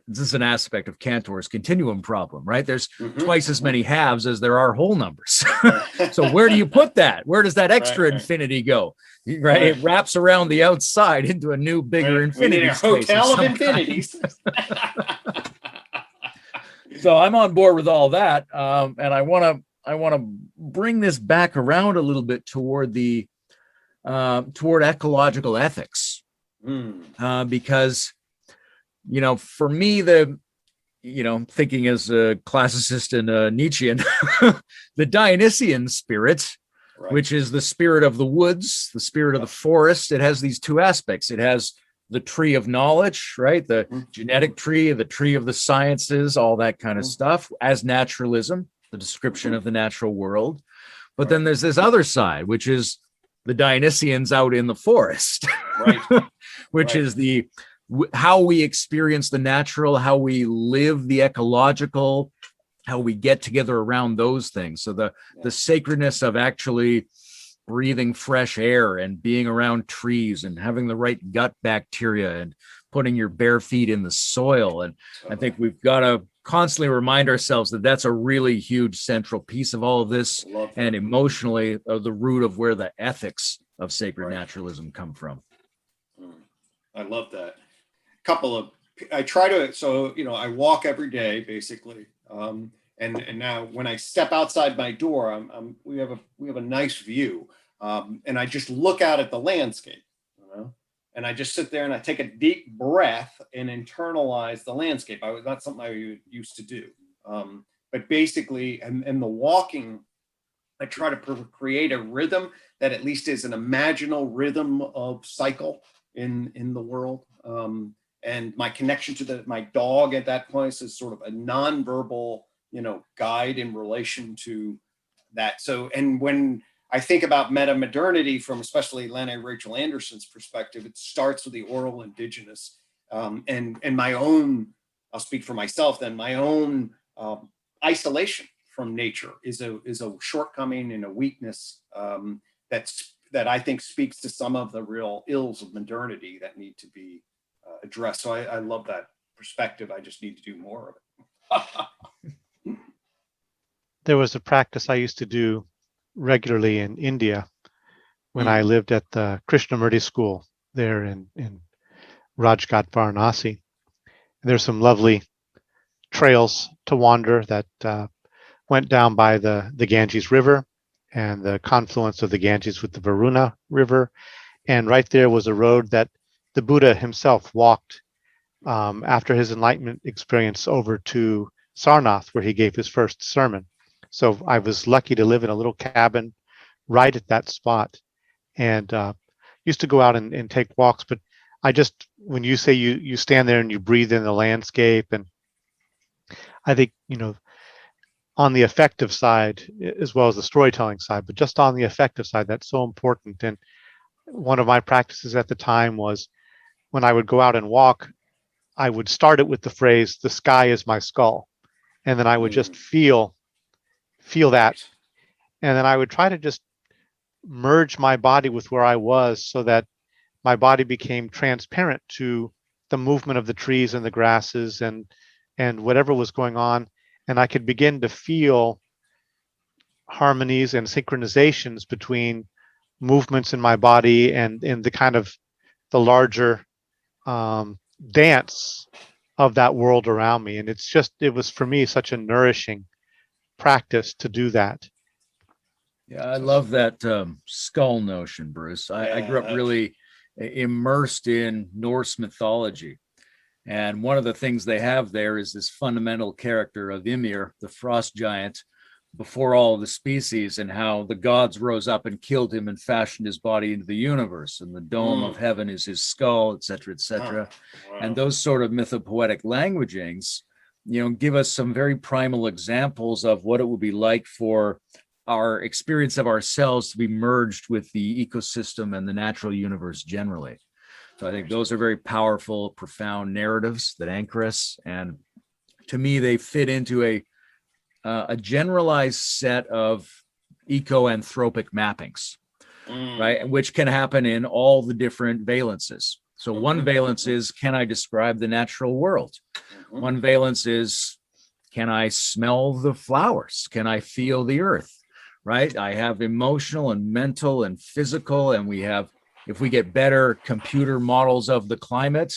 this is an aspect of Cantor's continuum problem, right? There's twice as many halves as there are whole numbers. So where do you put that? Where does that extra infinity go? Right? It wraps around the outside into a new, bigger infinity. We need a hotel of infinities. So I'm on board with all that, and I want to bring this back around a little bit toward ecological ethics, because for me, thinking as a classicist and a Nietzschean, the Dionysian spirit, which is the spirit of the woods, the spirit of the forest, it has these two aspects. It has the tree of knowledge, right? The genetic tree, the tree of the sciences, all that kind of stuff, as naturalism, the description of the natural world. But then there's this other side, which is the Dionysians out in the forest, which is how we experience the natural, how we live the ecological, how we get together around those things. So the sacredness of actually breathing fresh air and being around trees and having the right gut bacteria and putting your bare feet in the soil. And I think we've got to constantly remind ourselves that that's a really huge central piece of all of this, and emotionally the root of where the ethics of sacred naturalism come from. I love that. I walk every day basically. And now when I step outside my door, we have a nice view. And I just look out at the landscape, and I just sit there and I take a deep breath and internalize the landscape. Not something I used to do. But basically, and the walking, I try to create a rhythm that at least is an imaginal rhythm of cycle in the world. And my connection to my dog at that point is sort of a nonverbal, guide in relation to that. So, and when I think about meta-modernity from especially Lene Rachel Anderson's perspective, it starts with the oral indigenous, and my own, I'll speak for myself then, my own isolation from nature is a shortcoming and a weakness that I think speaks to some of the real ills of modernity that need to be addressed. So I love that perspective. I just need to do more of it. There was a practice I used to do regularly in India when I lived at the Krishnamurti school there in Rajghat, Varanasi. There's some lovely trails to wander that went down by the Ganges River and the confluence of the Ganges with the Varuna River. And right there was a road that the Buddha himself walked after his enlightenment experience over to Sarnath, where he gave his first sermon. So I was lucky to live in a little cabin right at that spot, and used to go out and take walks. But when you say you stand there and you breathe in the landscape, and I think, on the affective side as well as the storytelling side, but just on the affective side, that's so important. And one of my practices at the time was when I would go out and walk, I would start it with the phrase, "The sky is my skull." And then I would just feel that. And then I would try to just merge my body with where I was so that my body became transparent to the movement of the trees and the grasses and whatever was going on. And I could begin to feel harmonies and synchronizations between movements in my body and in the kind of the larger dance of that world around me. And it was for me such a nourishing practice to do that. Yeah, I love that skull notion, Bruce. I grew up really immersed in Norse mythology. And one of the things they have there is this fundamental character of Ymir, the frost giant, before all of the species, and how the gods rose up and killed him and fashioned his body into the universe. And the dome of heaven is his skull, et cetera, et cetera. Wow. And those sort of mythopoetic languagings, give us some very primal examples of what it would be like for our experience of ourselves to be merged with the ecosystem and the natural universe generally. So I think those are very powerful, profound narratives that anchor us. And to me, they fit into a generalized set of eco-anthropic mappings, right? Which can happen in all the different valences. So one valence is, can I describe the natural world? One valence is, can I smell the flowers? Can I feel the earth? Right? I have emotional and mental and physical, and we have, if we get better computer models of the climate,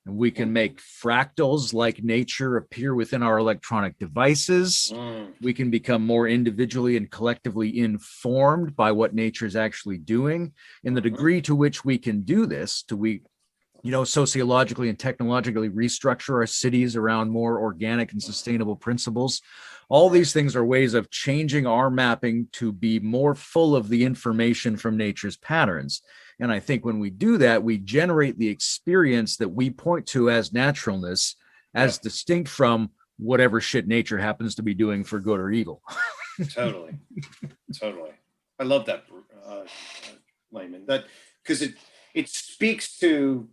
and we can make fractals like nature appear within our electronic devices, we can become more individually and collectively informed by what nature is actually doing. In the degree to which we can do this, sociologically and technologically restructure our cities around more organic and sustainable principles. All these things are ways of changing our mapping to be more full of the information from nature's patterns. And I think when we do that, we generate the experience that we point to as naturalness, as distinct from whatever shit nature happens to be doing for good or evil. Totally. I love that, Layman. That because it speaks to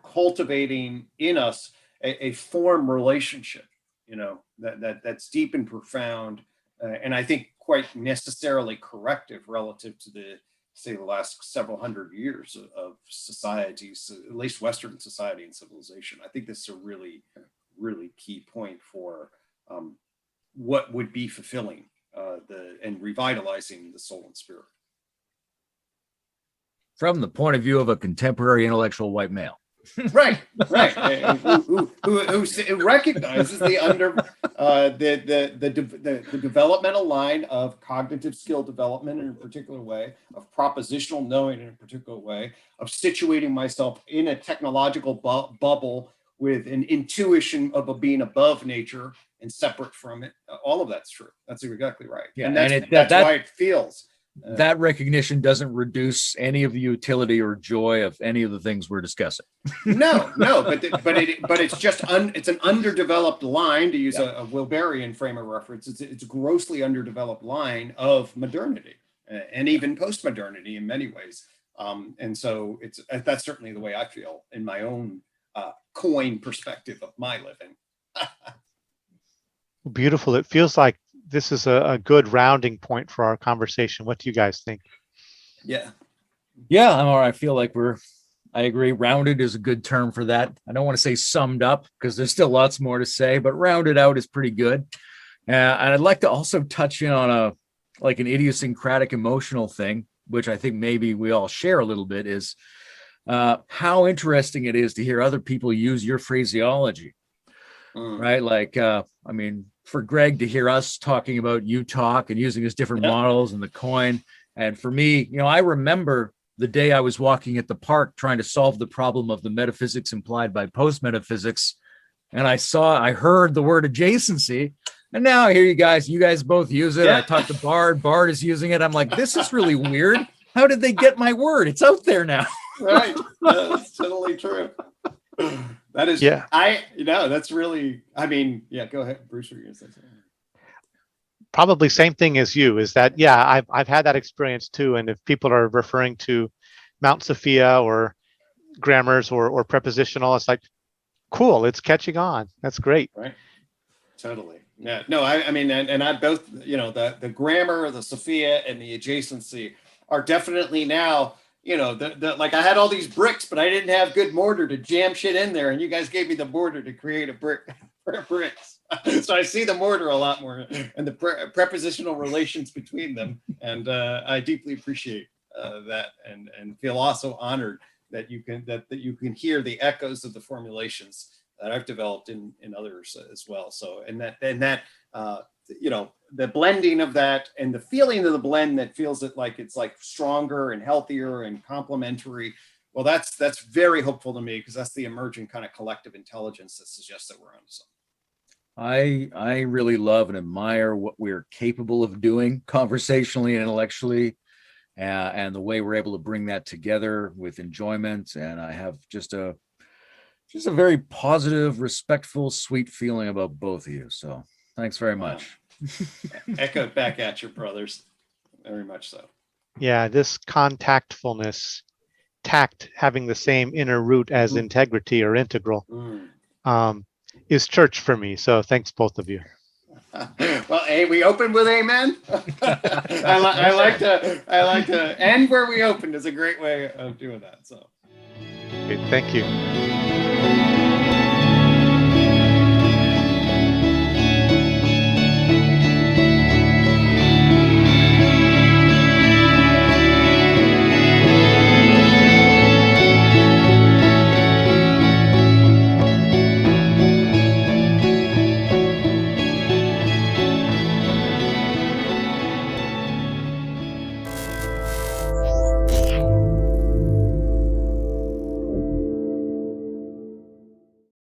cultivating in us a form relationship, that's deep and profound, and I think quite necessarily corrective relative to the last several hundred years of societies, at least Western society and civilization. I think this is a really, really key point for what would be fulfilling and revitalizing the soul and spirit. From the point of view of a contemporary intellectual white male. Right. Who recognizes the developmental line of cognitive skill development in a particular way, of propositional knowing in a particular way, of situating myself in a technological bubble with an intuition of being above nature and separate from it. All of that's true. That's exactly right. Yeah, and that's why it feels. That recognition doesn't reduce any of the utility or joy of any of the things we're discussing. No, but it's just it's an underdeveloped line, to use a Wilberian frame of reference. It's a grossly underdeveloped line of modernity and even post-modernity in many ways. And so that's certainly the way I feel in my own coin perspective of my living. Beautiful. It feels like this is a good rounding point for our conversation. What do you guys think? Yeah, I feel like I agree. Rounded is a good term for that. I don't want to say summed up because there's still lots more to say, but rounded out is pretty good. And I'd like to also touch in on an idiosyncratic emotional thing, which I think maybe we all share a little bit, is how interesting it is to hear other people use your phraseology, right? Like, for Gregg to hear us talking about UTOK and using his different models and the coin. And for me, I remember the day I was walking at the park trying to solve the problem of the metaphysics implied by post-metaphysics. And I heard the word adjacency. And now I hear you guys both use it. Yeah. I talked to Bard is using it. I'm like, this is really weird. How did they get my word? It's out there now. Right. That's totally true. That is, that's really, go ahead, Bruce. You're gonna say something. Probably same thing as you, is that, I've had that experience too. And if people are referring to Mount Sophia or grammars or prepositional, it's like, cool, it's catching on. That's great. Right. Totally. Yeah. No, and I both, the grammar, the Sophia and the adjacency are definitely now, like I had all these bricks, but I didn't have good mortar to jam shit in there. And you guys gave me the mortar to create a brick for bricks. So I see the mortar a lot more and the prepositional relations between them. And I deeply appreciate that and feel also honored that you can hear the echoes of the formulations that I've developed in others as well. So, and that the blending of that and the feeling of the blend that feels it like it's like stronger and healthier and complementary. Well, that's very hopeful to me, because that's the emerging kind of collective intelligence that suggests that we're onto something. I really love and admire what we're capable of doing conversationally and intellectually, and the way we're able to bring that together with enjoyment. And I have just a very positive, respectful, sweet feeling about both of you. So thanks very much. Echoed back at you, brothers. Very much so. Yeah, this contactfulness, tact having the same inner root as integrity or integral, is church for me. So thanks, both of you. Well, we opened with amen. I like to end where we opened is a great way of doing that. So, Okay, thank you.